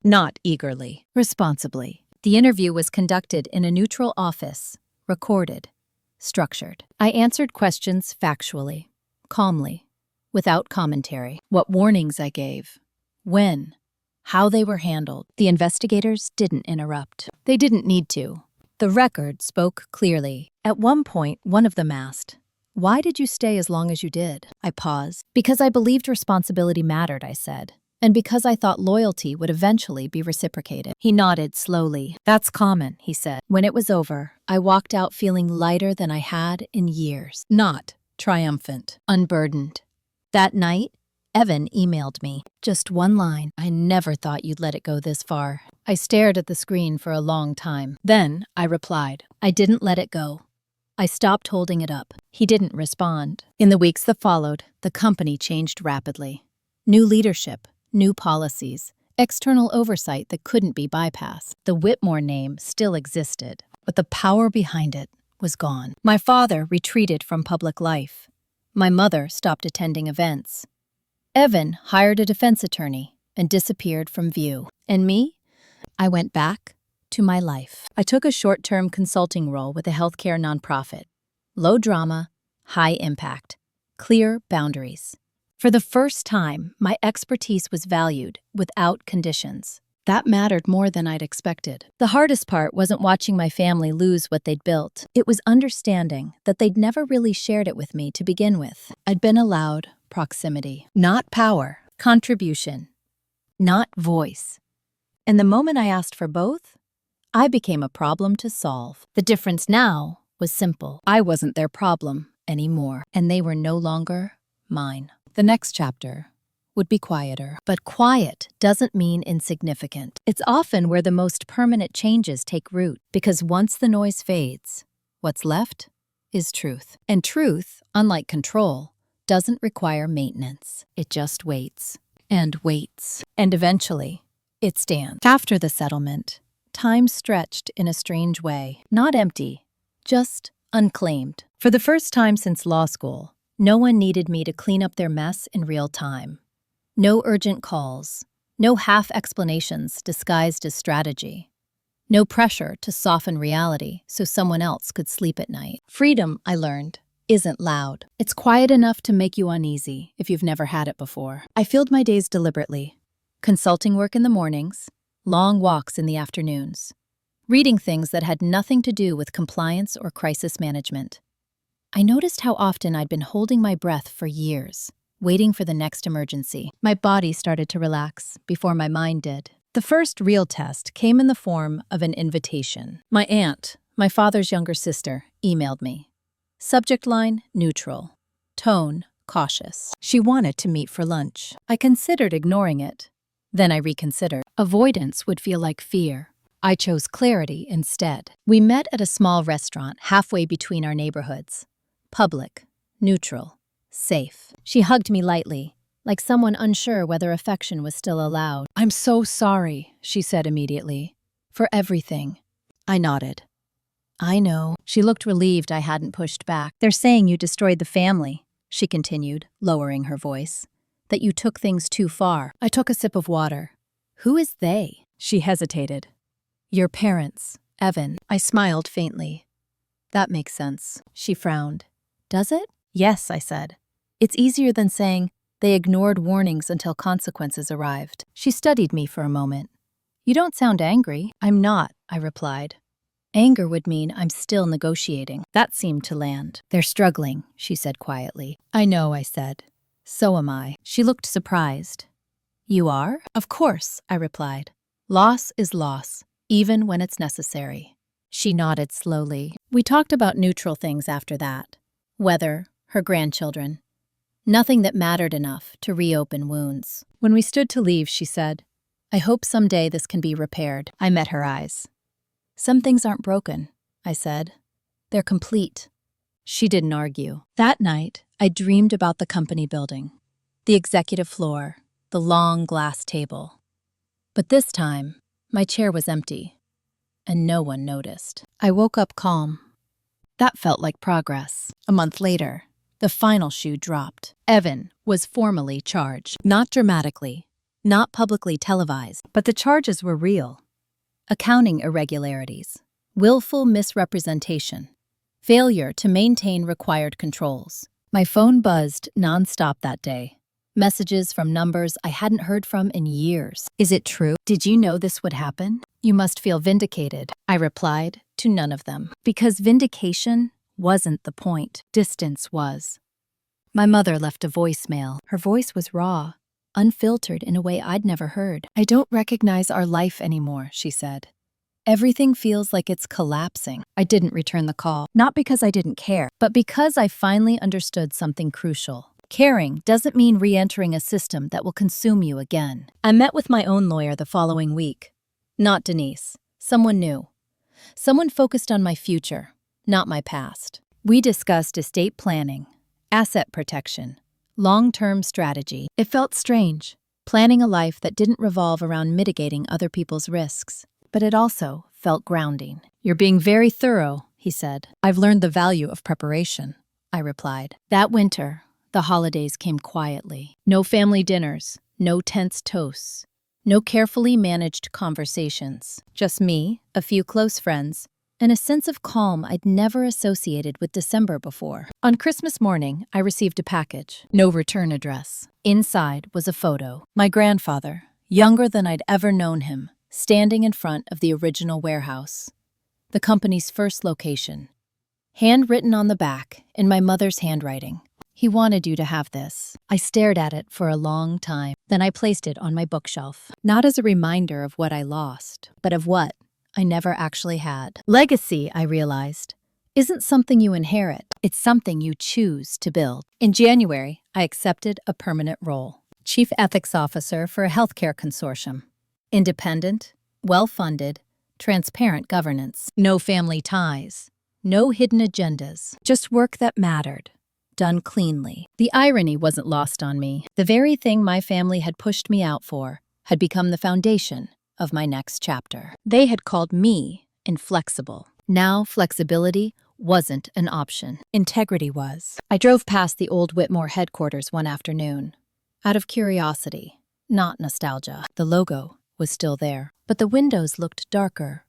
Not eagerly, responsibly. The interview was conducted in a neutral office, recorded, structured. I answered questions factually, calmly, without commentary. What warnings I gave, when, how they were handled. The investigators didn't interrupt. They didn't need to. The record spoke clearly. At one point, one of them asked, "Why did you stay as long as you did?" I paused. Because I believed responsibility mattered, I said, and because I thought loyalty would eventually be reciprocated. He nodded slowly. "That's common," he said. When it was over, I walked out feeling lighter than I had in years. Not triumphant, unburdened. That night, Evan emailed me. Just one line. "I never thought you'd let it go this far." I stared at the screen for a long time. Then I replied. I didn't let it go. I stopped holding it up. He didn't respond. In the weeks that followed, the company changed rapidly. New leadership, new policies, external oversight that couldn't be bypassed. The Whitmore name still existed, but the power behind it was gone. My father retreated from public life. My mother stopped attending events. Evan hired a defense attorney and disappeared from view. And me? I went back to my life. I took a short-term consulting role with a healthcare nonprofit. Low drama, high impact, clear boundaries. For the first time, my expertise was valued without conditions. That mattered more than I'd expected. The hardest part wasn't watching my family lose what they'd built. It was understanding that they'd never really shared it with me to begin with. I'd been allowed proximity, not power, contribution, not voice. And the moment I asked for both, I became a problem to solve. The difference now was simple. I wasn't their problem anymore, and they were no longer mine. The next chapter would be quieter. But quiet doesn't mean insignificant. It's often where the most permanent changes take root, because once the noise fades, what's left is truth. And truth, unlike control, doesn't require maintenance. It just waits and waits. And eventually, it stands. After the settlement, time stretched in a strange way. Not empty, just unclaimed. For the first time since law school, no one needed me to clean up their mess in real time. No urgent calls, no half explanations disguised as strategy. No pressure to soften reality so someone else could sleep at night. Freedom, I learned, isn't loud. It's quiet enough to make you uneasy if you've never had it before. I filled my days deliberately. Consulting work in the mornings, long walks in the afternoons. Reading things that had nothing to do with compliance or crisis management. I noticed how often I'd been holding my breath for years, waiting for the next emergency. My body started to relax before my mind did. The first real test came in the form of an invitation. My aunt, my father's younger sister, emailed me. Subject line, neutral. Tone, cautious. She wanted to meet for lunch. I considered ignoring it. Then I reconsidered. Avoidance would feel like fear. I chose clarity instead. We met at a small restaurant halfway between our neighborhoods. Public, neutral, safe. She hugged me lightly, like someone unsure whether affection was still allowed. "I'm so sorry," she said immediately. "For everything." I nodded. "I know." She looked relieved I hadn't pushed back. "They're saying you destroyed the family," she continued, lowering her voice. "That you took things too far." I took a sip of water. "Who is they?" She hesitated. "Your parents, Evan." I smiled faintly. "That makes sense." She frowned. "Does it?" "Yes," I said. "It's easier than saying they ignored warnings until consequences arrived." She studied me for a moment. "You don't sound angry." "I'm not," I replied. Anger would mean I'm still negotiating. That seemed to land. "They're struggling," she said quietly. "I know," I said. "So am I." She looked surprised. "You are?" "Of course," I replied. "Loss is loss, even when it's necessary." She nodded slowly. We talked about neutral things after that. Weather, her grandchildren. Nothing that mattered enough to reopen wounds. When we stood to leave, she said, "I hope someday this can be repaired." I met her eyes. "Some things aren't broken," I said. "They're complete." She didn't argue. That night, I dreamed about the company building, the executive floor, the long glass table. But this time, my chair was empty, and no one noticed. I woke up calm. That felt like progress. A month later, the final shoe dropped. Evan was formally charged. Not dramatically, not publicly televised, but the charges were real. Accounting irregularities, willful misrepresentation, failure to maintain required controls. My phone buzzed nonstop that day. Messages from numbers I hadn't heard from in years. "Is it true? Did you know this would happen? You must feel vindicated." I replied to none of them. Because vindication wasn't the point. Distance was. My mother left a voicemail. Her voice was raw, unfiltered in a way I'd never heard. "I don't recognize our life anymore," she said. "Everything feels like it's collapsing." I didn't return the call, not because I didn't care, but because I finally understood something crucial. Caring doesn't mean re-entering a system that will consume you again. I met with my own lawyer the following week. Not Denise. Someone new. Someone focused on my future, not my past. We discussed estate planning, asset protection, long-term strategy. It felt strange, planning a life that didn't revolve around mitigating other people's risks. But it also felt grounding. "You're being very thorough," he said. "I've learned the value of preparation," I replied. That winter, the holidays came quietly. No family dinners, no tense toasts, no carefully managed conversations. Just me, a few close friends, and a sense of calm I'd never associated with December before. On Christmas morning, I received a package. No return address. Inside was a photo. My grandfather, younger than I'd ever known him, standing in front of the original warehouse, the company's first location. Handwritten on the back, in my mother's handwriting. "He wanted you to have this." I stared at it for a long time. Then I placed it on my bookshelf, not as a reminder of what I lost, but of what I never actually had. Legacy, I realized, isn't something you inherit. It's something you choose to build. In January, I accepted a permanent role. Chief Ethics Officer for a healthcare consortium. Independent, well-funded, transparent governance. No family ties. No hidden agendas. Just work that mattered. Done cleanly. The irony wasn't lost on me. The very thing my family had pushed me out for had become the foundation of my next chapter. They had called me inflexible. Now flexibility wasn't an option. Integrity was. I drove past the old Whitmore headquarters one afternoon. Out of curiosity, not nostalgia. The logo was still there, but the windows looked darker,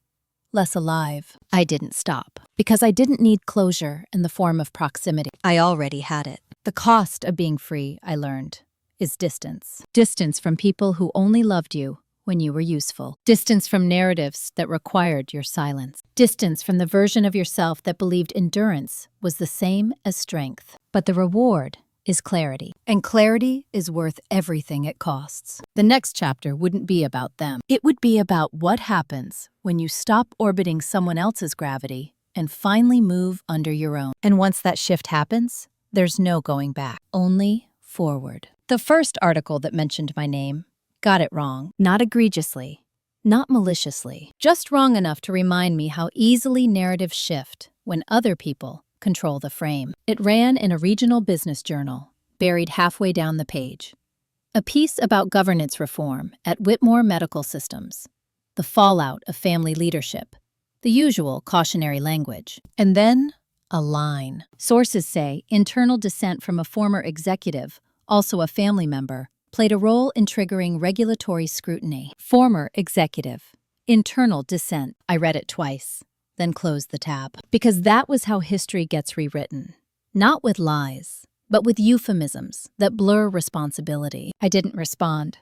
less alive. I didn't stop, because I didn't need closure in the form of proximity. I already had it. The cost of being free, I learned, is distance. Distance from people who only loved you when you were useful. Distance from narratives that required your silence. Distance from the version of yourself that believed endurance was the same as strength. But the reward is clarity. And clarity is worth everything it costs. The next chapter wouldn't be about them. It would be about what happens when you stop orbiting someone else's gravity and finally move under your own. And once that shift happens, there's no going back, only forward. The first article that mentioned my name got it wrong. Not egregiously, not maliciously, just wrong enough to remind me how easily narratives shift when other people control the frame. It ran in a regional business journal, buried halfway down the page. A piece about governance reform at Whitmore Medical Systems, the fallout of family leadership, the usual cautionary language. And then a line. Sources say internal dissent from a former executive, also a family member, played a role in triggering regulatory scrutiny. Former executive. Internal dissent. I read it twice, then closed the tab. Because that was how history gets rewritten. Not with lies, but with euphemisms that blur responsibility. I didn't respond.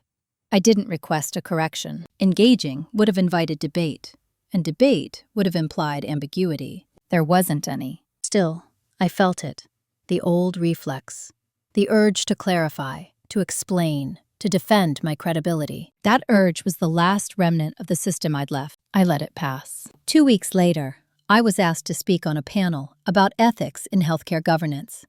I didn't request a correction. Engaging would have invited debate, and debate would have implied ambiguity. There wasn't any. Still, I felt it. The old reflex. The urge to clarify, to explain, to defend my credibility. That urge was the last remnant of the system I'd left. I let it pass. 2 weeks later, I was asked to speak on a panel about ethics in healthcare governance.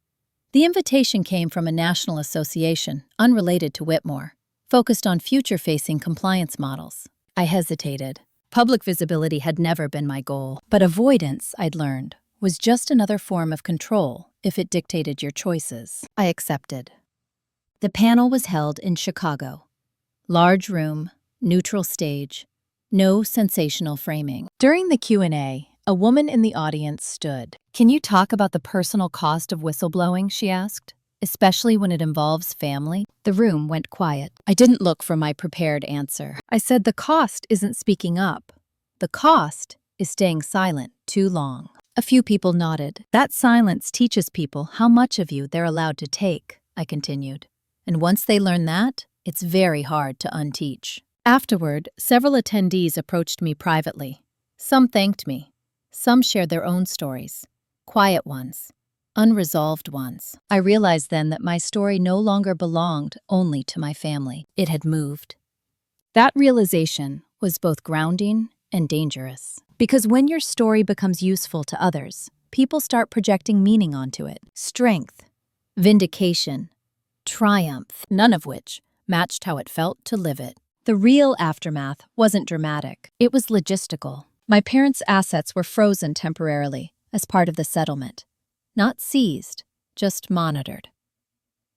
The invitation came from a national association, unrelated to Whitmore, focused on future-facing compliance models. I hesitated. Public visibility had never been my goal, but avoidance, I'd learned, was just another form of control if it dictated your choices. I accepted. The panel was held in Chicago. Large room, neutral stage, no sensational framing. During the Q&A, a woman in the audience stood. "Can you talk about the personal cost of whistleblowing?" she asked, "especially when it involves family?" The room went quiet. I didn't look for my prepared answer. I said the cost isn't speaking up. The cost is staying silent too long. A few people nodded. That silence teaches people how much of you they're allowed to take, I continued. And once they learn that, it's very hard to unteach. Afterward, several attendees approached me privately. Some thanked me. Some shared their own stories, quiet ones, unresolved ones. I realized then that my story no longer belonged only to my family. It had moved. That realization was both grounding and dangerous. Because when your story becomes useful to others, people start projecting meaning onto it. Strength, vindication, triumph, none of which matched how it felt to live it. The real aftermath wasn't dramatic. It was logistical. My parents' assets were frozen temporarily as part of the settlement. Not seized, just monitored.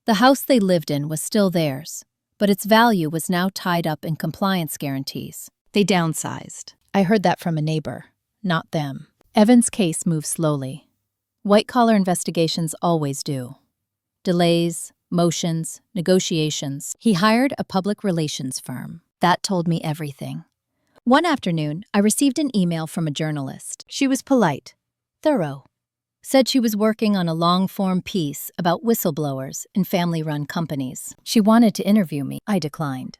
The house they lived in was still theirs, but its value was now tied up in compliance guarantees. They downsized. I heard that from a neighbor, not them. Evan's case moved slowly. White-collar investigations always do. Delays, motions, negotiations. He hired a public relations firm. That told me everything. One afternoon, I received an email from a journalist. She was polite, thorough. Said she was working on a long-form piece about whistleblowers in family-run companies. She wanted to interview me. I declined.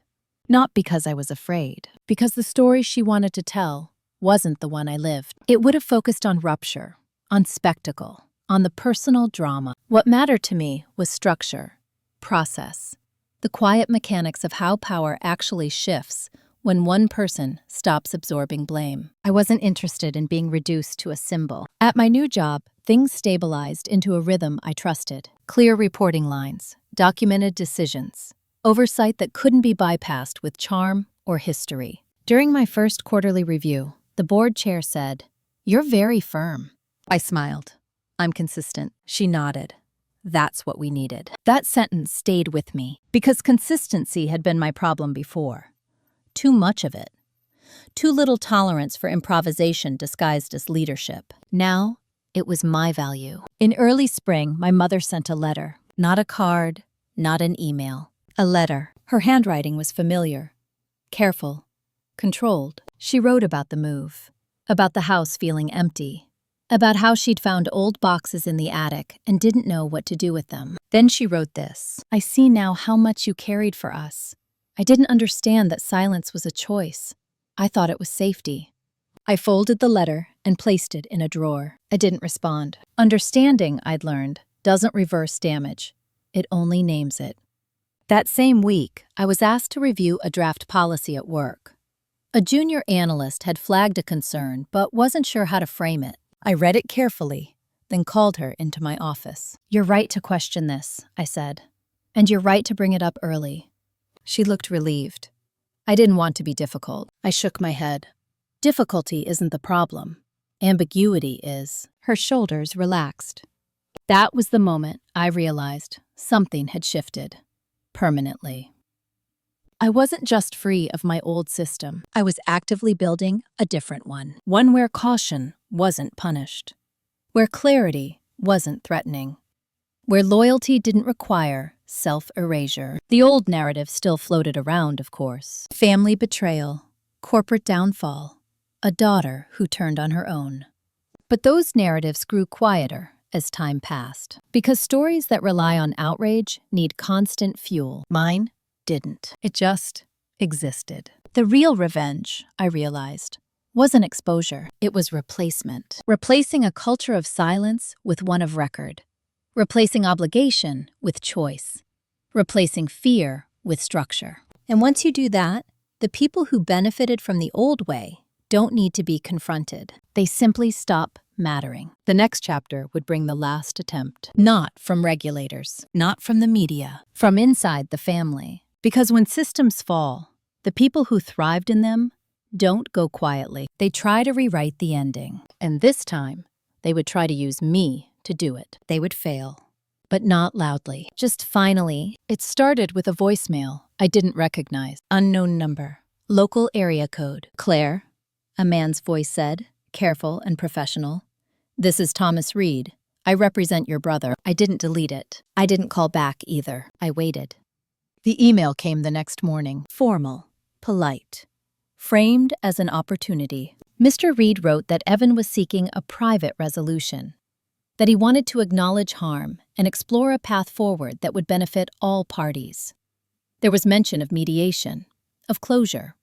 Not because I was afraid, because the story she wanted to tell wasn't the one I lived. It would have focused on rupture, on spectacle, on the personal drama. What mattered to me was structure, process, the quiet mechanics of how power actually shifts when one person stops absorbing blame. I wasn't interested in being reduced to a symbol. At my new job, things stabilized into a rhythm I trusted. Clear reporting lines, documented decisions, oversight that couldn't be bypassed with charm or history. During my first quarterly review, the board chair said, "You're very firm." I smiled. "I'm consistent." She nodded. That's what we needed. That sentence stayed with me because consistency had been my problem before. Too much of it. Too little tolerance for improvisation disguised as leadership. Now, it was my value. In early spring, my mother sent a letter. Not a card, not an email. A letter. Her handwriting was familiar. Careful. Controlled. She wrote about the move. About the house feeling empty. About how she'd found old boxes in the attic and didn't know what to do with them. Then she wrote this. "I see now how much you carried for us. I didn't understand that silence was a choice. I thought it was safety." I folded the letter and placed it in a drawer. I didn't respond. Understanding, I'd learned, doesn't reverse damage. It only names it. That same week, I was asked to review a draft policy at work. A junior analyst had flagged a concern but wasn't sure how to frame it. I read it carefully, then called her into my office. "You're right to question this," I said. "And you're right to bring it up early." She looked relieved. I didn't want to be difficult. I shook my head. Difficulty isn't the problem. Ambiguity is. Her shoulders relaxed. That was the moment I realized something had shifted. Permanently. I wasn't just free of my old system. I was actively building a different one. One where caution wasn't punished. Where clarity wasn't threatening. Where loyalty didn't require self-erasure. The old narrative still floated around, of course. Family betrayal, corporate downfall, a daughter who turned on her own. But those narratives grew quieter as time passed. Because stories that rely on outrage need constant fuel. Mine didn't. It just existed. The real revenge, I realized, wasn't exposure. It was replacement. Replacing a culture of silence with one of record. Replacing obligation with choice. Replacing fear with structure. And once you do that, the people who benefited from the old way don't need to be confronted. They simply stop mattering. The next chapter would bring the last attempt. Not from regulators, not from the media, from inside the family. Because when systems fall, the people who thrived in them don't go quietly. They try to rewrite the ending. And this time, they would try to use me to do it. They would fail. But not loudly. Just finally, it started with a voicemail I didn't recognize. Unknown number. Local area code. "Claire," a man's voice said, careful and professional. "This is Thomas Reed. I represent your brother." I didn't delete it. I didn't call back either. I waited. The email came the next morning. Formal, polite, framed as an opportunity. Mr. Reed wrote that Evan was seeking a private resolution, that he wanted to acknowledge harm and explore a path forward that would benefit all parties. There was mention of mediation, of closure,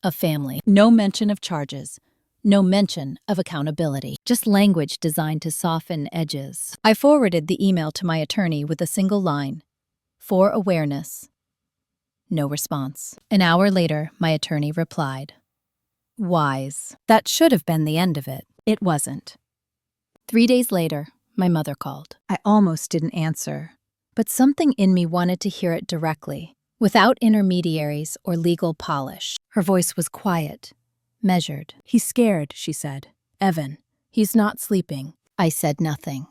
of family. No mention of charges, No mention of accountability, just language designed to soften edges. I forwarded the email to my attorney with a single line: "For awareness." No response. An hour later, my attorney replied: "Wise." That should have been the end of it. It wasn't. 3 days later, my mother called. I almost didn't answer, but something in me wanted to hear it directly, without intermediaries or legal polish. Her voice was quiet, measured. "He's scared," she said. "Evan, he's not sleeping." I said nothing.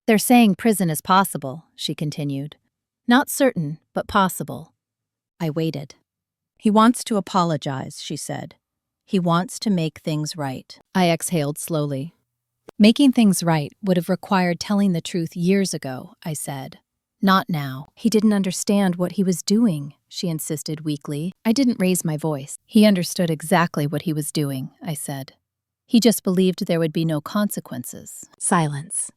"They're saying prison is possible," she continued. "Not certain, but possible." I waited. "He wants to apologize," she said. "He wants to make things right." I exhaled slowly. "Making things right would have required telling the truth years ago," I said. "Not now." "He didn't understand what he was doing," she insisted weakly. I didn't raise my voice. "He understood exactly what he was doing," I said. "He just believed there would be no consequences." Silence.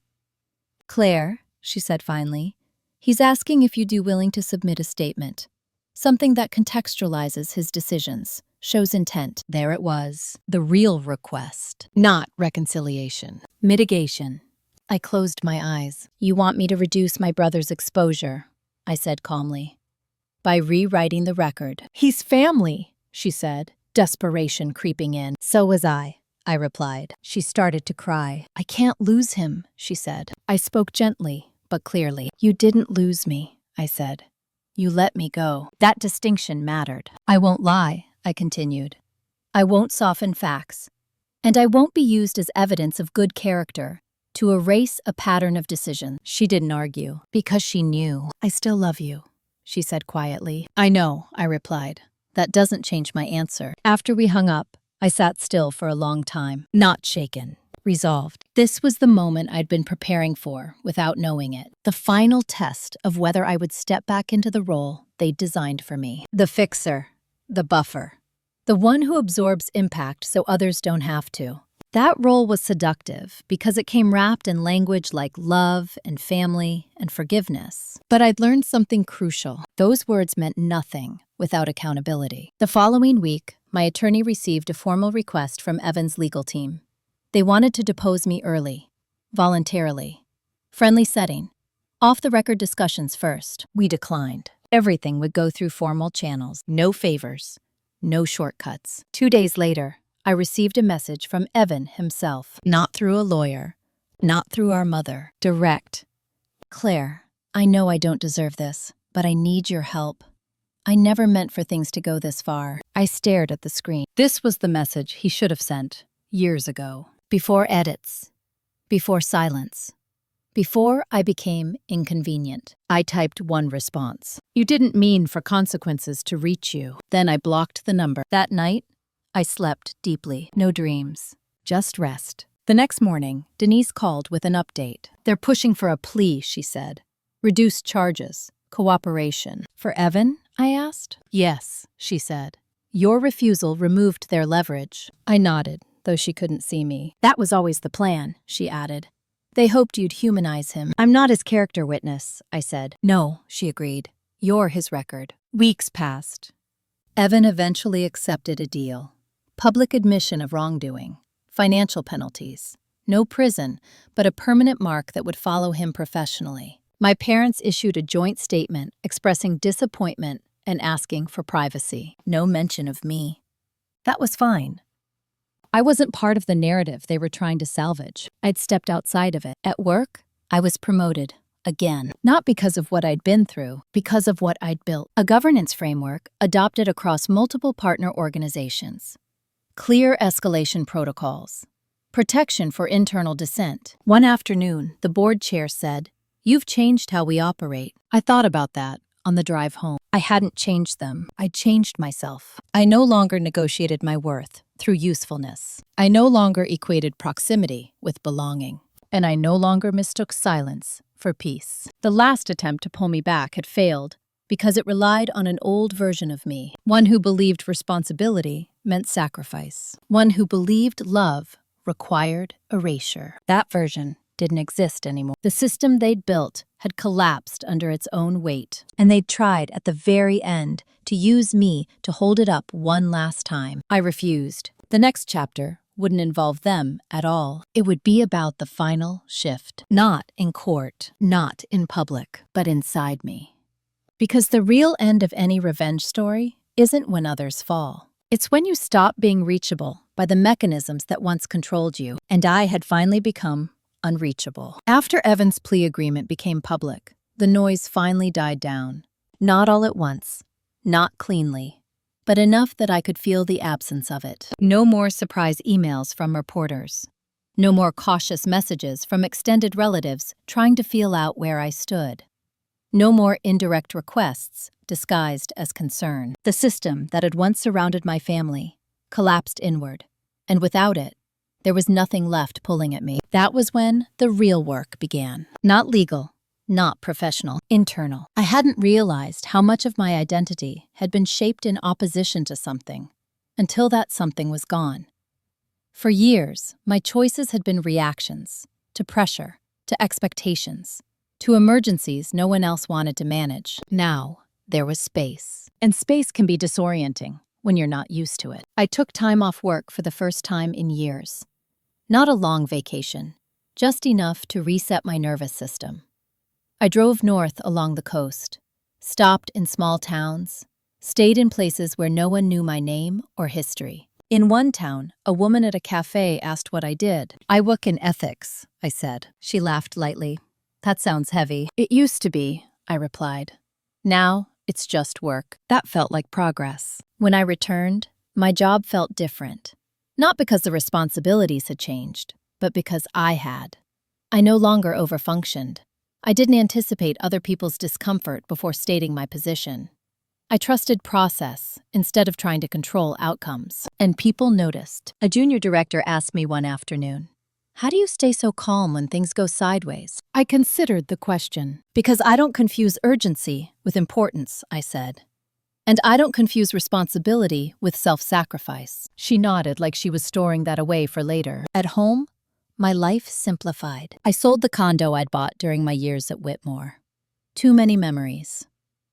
"Claire," she said finally, "he's asking if you'd be willing to submit a statement. Something that contextualizes his decisions, shows intent." There it was, the real request. Not reconciliation. Mitigation. I closed my eyes. "You want me to reduce my brother's exposure," I said calmly, "by rewriting the record." "He's family," she said, desperation creeping in. "So was I replied. She started to cry. "I can't lose him," she said. I spoke gently, but clearly. "You didn't lose me," I said. "You let me go." That distinction mattered. "I won't lie," I continued. "I won't soften facts. And I won't be used as evidence of good character to erase a pattern of decision." She didn't argue, because she knew. "I still love you," she said quietly. "I know," I replied. "That doesn't change my answer." After we hung up, I sat still for a long time, not shaken, resolved. This was the moment I'd been preparing for without knowing it. The final test of whether I would step back into the role they'd designed for me. The fixer, the buffer, the one who absorbs impact so others don't have to. That role was seductive because it came wrapped in language like love and family and forgiveness. But I'd learned something crucial. Those words meant nothing without accountability. The following week, my attorney received a formal request from Evan's legal team. They wanted to depose me early, voluntarily. Friendly setting. Off-the-record discussions first. We declined. Everything would go through formal channels. No favors. No shortcuts. 2 days later, I received a message from Evan himself. Not through a lawyer. Not through our mother. Direct. "Claire, I know I don't deserve this, but I need your help. I never meant for things to go this far." I stared at the screen. This was the message he should have sent years ago. Before edits. Before silence. Before I became inconvenient. I typed one response. "You didn't mean for consequences to reach you." Then I blocked the number. That night, I slept deeply. No dreams. Just rest. The next morning, Denise called with an update. "They're pushing for a plea," she said. "Reduced charges. Cooperation." "For Evan?" I asked. "Yes," she said. "Your refusal removed their leverage." I nodded, though she couldn't see me. "That was always the plan," she added. "They hoped you'd humanize him." "I'm not his character witness," I said. "No," she agreed. "You're his record." Weeks passed. Evan eventually accepted a deal. Public admission of wrongdoing. Financial penalties. No prison, but a permanent mark that would follow him professionally. My parents issued a joint statement expressing disappointment and asking for privacy. No mention of me. That was fine. I wasn't part of the narrative they were trying to salvage. I'd stepped outside of it. At work, I was promoted. Again. Not because of what I'd been through, because of what I'd built. A governance framework adopted across multiple partner organizations. Clear escalation protocols. Protection for internal dissent. One afternoon, the board chair said, "You've changed how we operate." I thought about that on the drive home. I hadn't changed them. I'd changed myself. I no longer negotiated my worth through usefulness. I no longer equated proximity with belonging. And I no longer mistook silence for peace. The last attempt to pull me back had failed because it relied on an old version of me, one who believed responsibility meant sacrifice, one who believed love required erasure. That version didn't exist anymore. The system they'd built had collapsed under its own weight, and they'd tried at the very end to use me to hold it up one last time. I refused. The next chapter wouldn't involve them at all. It would be about the final shift. Not in court, not in public, but inside me. Because the real end of any revenge story isn't when others fall. It's when you stop being reachable by the mechanisms that once controlled you, and I had finally become unreachable. After Evan's plea agreement became public, the noise finally died down. Not all at once, not cleanly, but enough that I could feel the absence of it. No more surprise emails from reporters. No more cautious messages from extended relatives trying to feel out where I stood. No more indirect requests disguised as concern. The system that had once surrounded my family collapsed inward, and without it, there was nothing left pulling at me. That was when the real work began. Not legal, not professional, internal. I hadn't realized how much of my identity had been shaped in opposition to something, until that something was gone. For years, my choices had been reactions to pressure, to expectations, to emergencies no one else wanted to manage. Now, there was space. And space can be disorienting when you're not used to it. I took time off work for the first time in years. Not a long vacation, just enough to reset my nervous system. I drove north along the coast, stopped in small towns, stayed in places where no one knew my name or history. In one town, a woman at a cafe asked what I did. "I work in ethics," I said. She laughed lightly. "That sounds heavy." "It used to be," I replied. "Now, it's just work." That felt like progress. When I returned, my job felt different. Not because the responsibilities had changed, but because I had. I no longer overfunctioned. I didn't anticipate other people's discomfort before stating my position. I trusted process instead of trying to control outcomes. And people noticed. A junior director asked me one afternoon, "How do you stay so calm when things go sideways?" I considered the question. "Because I don't confuse urgency with importance," I said. "And I don't confuse responsibility with self-sacrifice." She nodded like she was storing that away for later. At home, my life simplified. I sold the condo I'd bought during my years at Whitmore. Too many memories.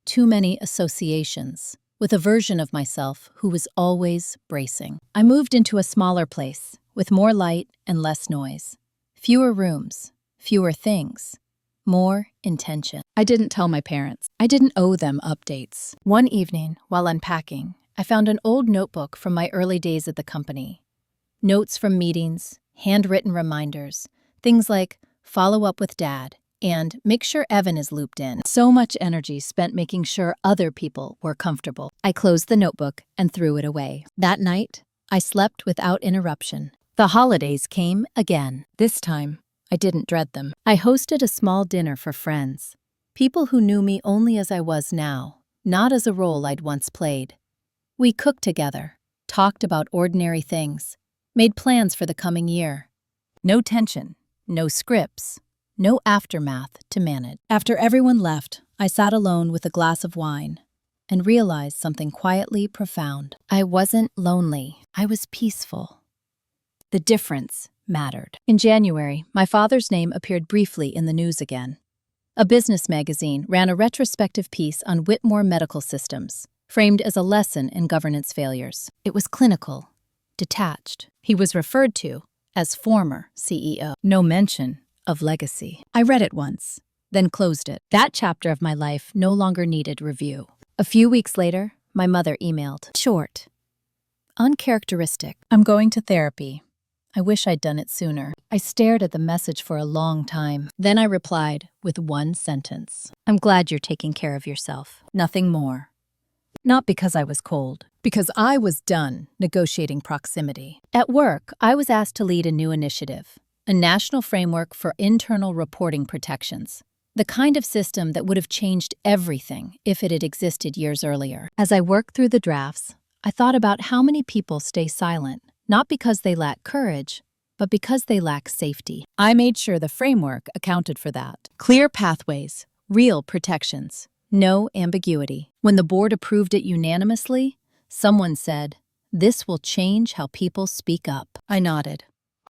Too many associations with a version of myself who was always bracing. I moved into a smaller place with more light and less noise. Fewer rooms, fewer things, more intention. I didn't tell my parents. I didn't owe them updates. One evening, while unpacking, I found an old notebook from my early days at the company. Notes from meetings, handwritten reminders, things like "follow up with Dad" and "make sure Evan is looped in." So much energy spent making sure other people were comfortable. I closed the notebook and threw it away. That night, I slept without interruption. The holidays came again. This time, I didn't dread them. I hosted a small dinner for friends, people who knew me only as I was now, not as a role I'd once played. We cooked together, talked about ordinary things, made plans for the coming year. No tension, no scripts, no aftermath to manage. After everyone left, I sat alone with a glass of wine and realized something quietly profound. I wasn't lonely. I was peaceful. The difference mattered. In January, my father's name appeared briefly in the news again. A business magazine ran a retrospective piece on Whitmore medical systems, framed as a lesson in governance failures. It was clinical, detached. He was referred to as former CEO. No mention of legacy. I read it once, then closed it. That chapter of my life no longer needed review. A few weeks later, my mother emailed. Short. Uncharacteristic. "I'm going to therapy. I wish I'd done it sooner." I stared at the message for a long time. Then I replied with one sentence. "I'm glad you're taking care of yourself. Nothing more." Not because I was cold, because I was done negotiating proximity. At work, I was asked to lead a new initiative, a national framework for internal reporting protections, the kind of system that would have changed everything if it had existed years earlier. As I worked through the drafts, I thought about how many people stay silent, not because they lack courage, but because they lack safety. I made sure the framework accounted for that. Clear pathways, real protections, no ambiguity. When the board approved it unanimously, someone said, "This will change how people speak up." I nodded.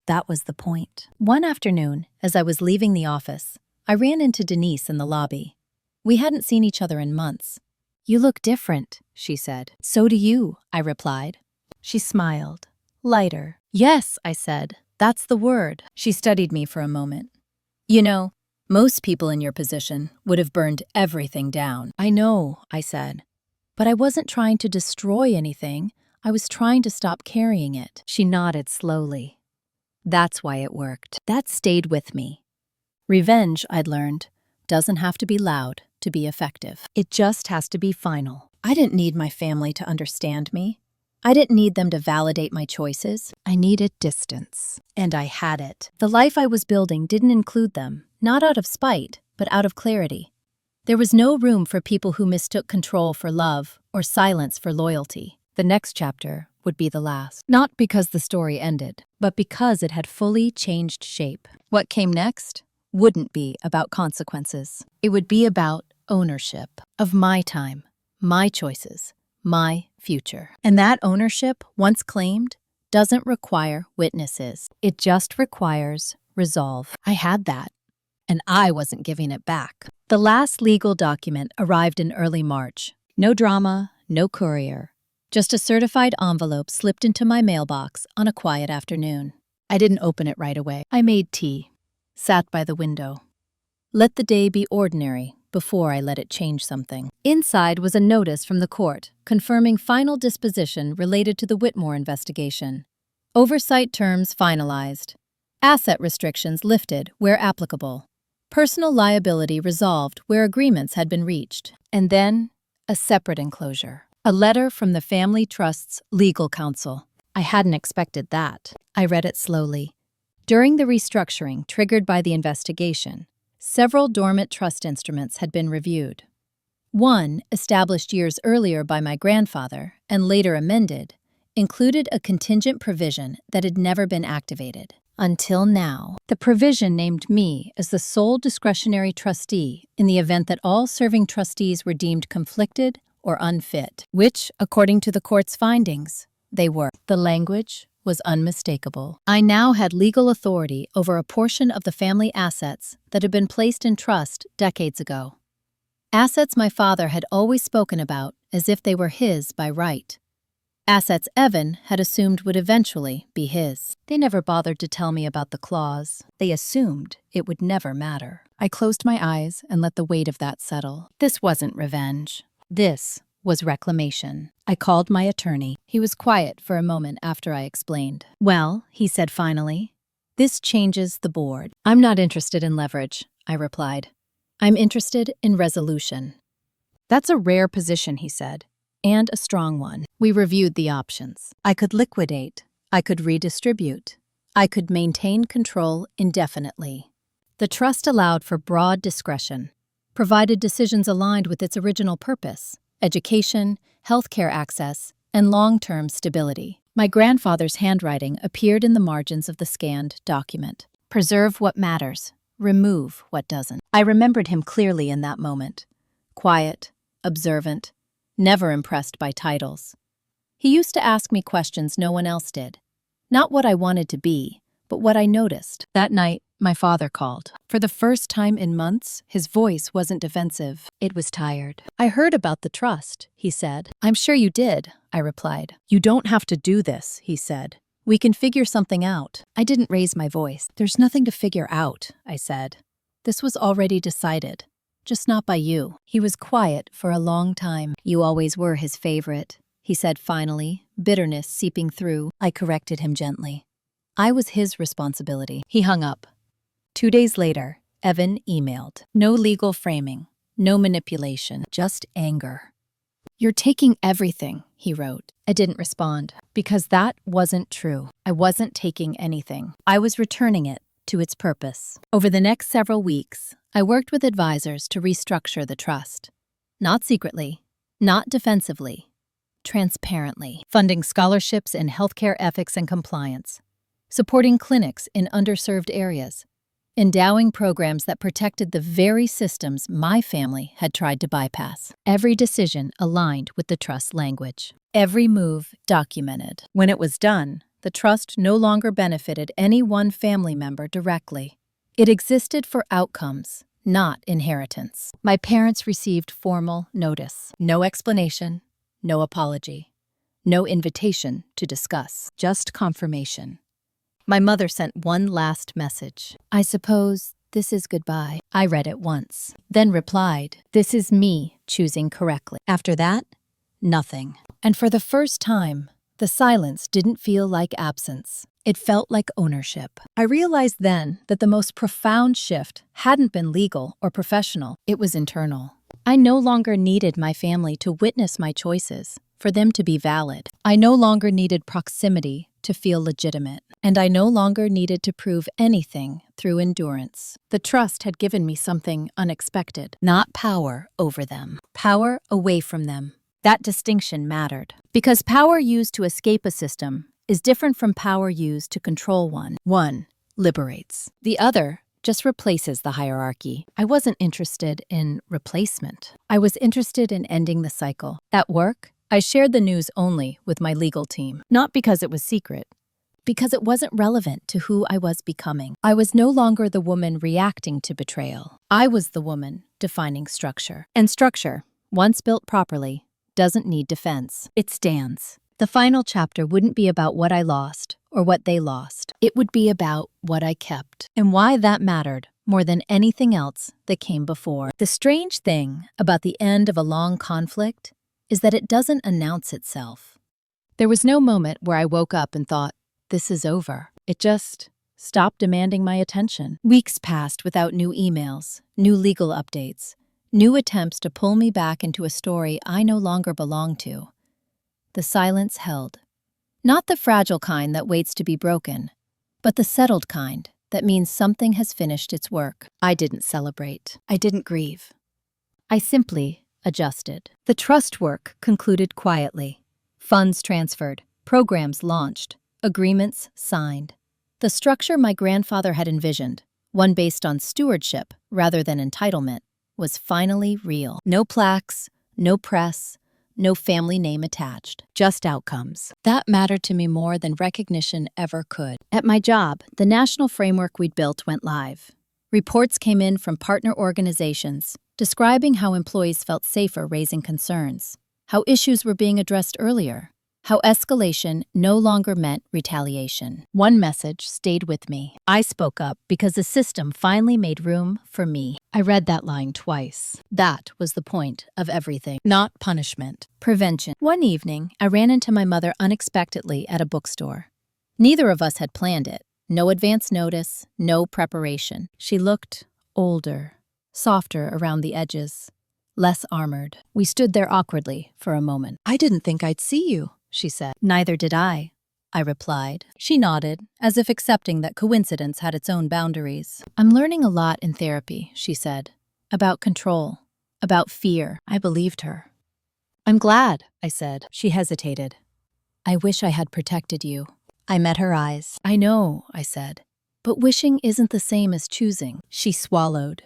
That was the point. One afternoon, as I was leaving the office, I ran into Denise in the lobby. We hadn't seen each other in months. "You look different," she said. "So do you," I replied. She smiled, lighter, Yes, I said. That's the word. She studied me for a moment. You know, most people in your position would have burned everything down. I know, I said. But I wasn't trying to destroy anything. I was trying to stop carrying it. She nodded slowly. That's why it worked. That stayed with me. Revenge, I'd learned, doesn't have to be loud to be effective. It just has to be final. I didn't need my family to understand me. I didn't need them to validate my choices. I needed distance. And I had it. The life I was building didn't include them, not out of spite, but out of clarity. There was no room for people who mistook control for love or silence for loyalty. The next chapter would be the last. Not because the story ended, but because it had fully changed shape. What came next wouldn't be about consequences. It would be about ownership of my time, my choices, my future. And that ownership, once claimed, doesn't require witnesses. It just requires resolve. I had that, and I wasn't giving it back. The last legal document arrived in early March. No drama, no courier. Just a certified envelope slipped into my mailbox on a quiet afternoon. I didn't open it right away. I made tea, sat by the window. Let the day be ordinary before I let it change something. Inside was a notice from the court confirming final disposition related to the Whitmore investigation. Oversight terms finalized. Asset restrictions lifted where applicable. Personal liability resolved where agreements had been reached. And then, a separate enclosure. A letter from the family trust's legal counsel. I hadn't expected that. I read it slowly. During the restructuring triggered by the investigation, several dormant trust instruments had been reviewed. One, established years earlier by my grandfather and later amended, included a contingent provision that had never been activated. Until now, the provision named me as the sole discretionary trustee in the event that all serving trustees were deemed conflicted or unfit, which, according to the court's findings, they were. The language was unmistakable. I now had legal authority over a portion of the family assets that had been placed in trust decades ago. Assets my father had always spoken about as if they were his by right. Assets Evan had assumed would eventually be his. They never bothered to tell me about the clause. They assumed it would never matter. I closed my eyes and let the weight of that settle. This wasn't revenge. This was reclamation. I called my attorney. He was quiet for a moment after I explained. Well, he said finally, this changes the board. I'm not interested in leverage, I replied. I'm interested in resolution. That's a rare position, he said, and a strong one. We reviewed the options. I could liquidate. I could redistribute. I could maintain control indefinitely. The trust allowed for broad discretion, provided decisions aligned with its original purpose: education, healthcare access, and long-term stability. My grandfather's handwriting appeared in the margins of the scanned document. Preserve what matters, remove what doesn't. I remembered him clearly in that moment. Quiet, observant, never impressed by titles. He used to ask me questions no one else did. Not what I wanted to be, but what I noticed. That night, my father called. For the first time in months, his voice wasn't defensive. It was tired. I heard about the trust, he said. I'm sure you did, I replied. You don't have to do this, he said. We can figure something out. I didn't raise my voice. There's nothing to figure out, I said. This was already decided, just not by you. He was quiet for a long time. You always were his favorite, he said finally, bitterness seeping through. I corrected him gently. I was his responsibility. He hung up. 2 days later, Evan emailed. No legal framing, no manipulation, just anger. You're taking everything, he wrote. I didn't respond, because that wasn't true. I wasn't taking anything. I was returning it to its purpose. Over the next several weeks, I worked with advisors to restructure the trust. Not secretly, not defensively, transparently. Funding scholarships in healthcare ethics and compliance. Supporting clinics in underserved areas. Endowing programs that protected the very systems my family had tried to bypass. Every decision aligned with the trust language. Every move documented. When it was done, the trust no longer benefited any one family member directly. It existed for outcomes, not inheritance. My parents received formal notice. No explanation, no apology. No invitation to discuss, just confirmation. My mother sent one last message. I suppose this is goodbye. I read it once, then replied, this is me choosing correctly. After that, nothing. And for the first time, the silence didn't feel like absence. It felt like ownership. I realized then that the most profound shift hadn't been legal or professional. It was internal. I no longer needed my family to witness my choices, for them to be valid. I no longer needed proximity to feel legitimate. And I no longer needed to prove anything through endurance. The trust had given me something unexpected. Not power over them. Power away from them. That distinction mattered. Because power used to escape a system is different from power used to control one. One liberates. The other just replaces the hierarchy. I wasn't interested in replacement. I was interested in ending the cycle. At work, I shared the news only with my legal team. Not because it was secret, because it wasn't relevant to who I was becoming. I was no longer the woman reacting to betrayal. I was the woman defining structure. And structure, once built properly, doesn't need defense. It stands. The final chapter wouldn't be about what I lost or what they lost. It would be about what I kept and why that mattered more than anything else that came before. The strange thing about the end of a long conflict is that it doesn't announce itself. There was no moment where I woke up and thought, this is over. It just stopped demanding my attention. Weeks passed without new emails, new legal updates, new attempts to pull me back into a story I no longer belonged to. The silence held. Not the fragile kind that waits to be broken, but the settled kind that means something has finished its work. I didn't celebrate. I didn't grieve. I simply adjusted. The trust work concluded quietly. Funds transferred, programs launched, agreements signed. The structure my grandfather had envisioned, one based on stewardship rather than entitlement, was finally real. No plaques, no press, no family name attached, just outcomes. That mattered to me more than recognition ever could. At my job, the national framework we'd built went live. Reports came in from partner organizations describing how employees felt safer raising concerns, how issues were being addressed earlier, how escalation no longer meant retaliation. One message stayed with me. I spoke up because the system finally made room for me. I read that line twice. That was the point of everything. Not punishment. Prevention. One evening, I ran into my mother unexpectedly at a bookstore. Neither of us had planned it. No advance notice, no preparation. She looked older, softer around the edges, less armored. We stood there awkwardly for a moment. I didn't think I'd see you, she said. Neither did I replied. She nodded, as if accepting that coincidence had its own boundaries. I'm learning a lot in therapy, she said. About control, about fear. I believed her. I'm glad, I said. She hesitated. I wish I had protected you. I met her eyes. I know, I said. But wishing isn't the same as choosing. She swallowed.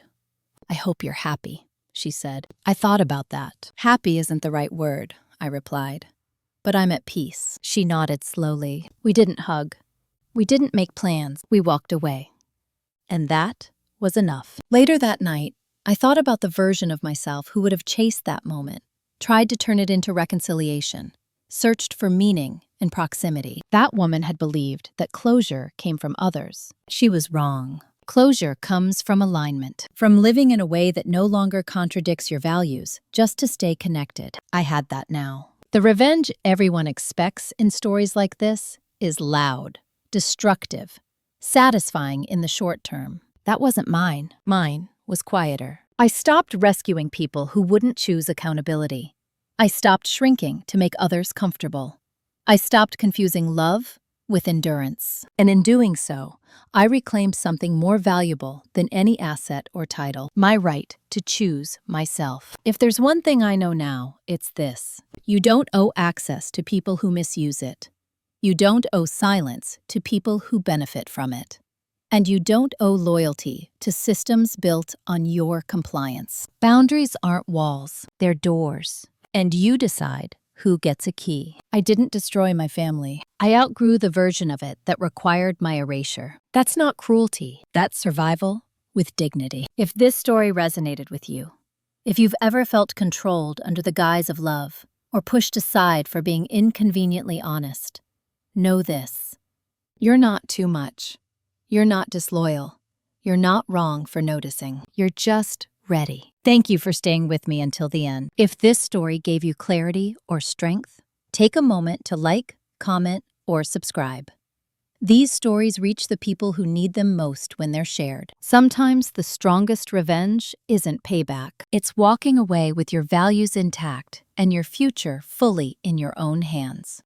I hope you're happy, she said. I thought about that. Happy isn't the right word, I replied. But I'm at peace. She nodded slowly. We didn't hug. We didn't make plans. We walked away. And that was enough. Later that night, I thought about the version of myself who would have chased that moment, tried to turn it into reconciliation, searched for meaning and proximity. That woman had believed that closure came from others. She was wrong. Closure comes from alignment, from living in a way that no longer contradicts your values, just to stay connected. I had that now. The revenge everyone expects in stories like this is loud, destructive, satisfying in the short term. That wasn't mine. Mine was quieter. I stopped rescuing people who wouldn't choose accountability. I stopped shrinking to make others comfortable. I stopped confusing love with endurance. And in doing so, I reclaimed something more valuable than any asset or title, my right to choose myself. If there's one thing I know now, it's this. You don't owe access to people who misuse it. You don't owe silence to people who benefit from it. And you don't owe loyalty to systems built on your compliance. Boundaries aren't walls, they're doors. And you decide who gets a key. I didn't destroy my family. I outgrew the version of it that required my erasure. That's not cruelty. That's survival with dignity. If this story resonated with you, if you've ever felt controlled under the guise of love, or pushed aside for being inconveniently honest. Know this: you're not too much. You're not disloyal. You're not wrong for noticing. You're just ready. Thank you for staying with me until the end. If this story gave you clarity or strength, take a moment to like, comment, or subscribe. These stories reach the people who need them most when they're shared. Sometimes the strongest revenge isn't payback. It's walking away with your values intact and your future fully in your own hands.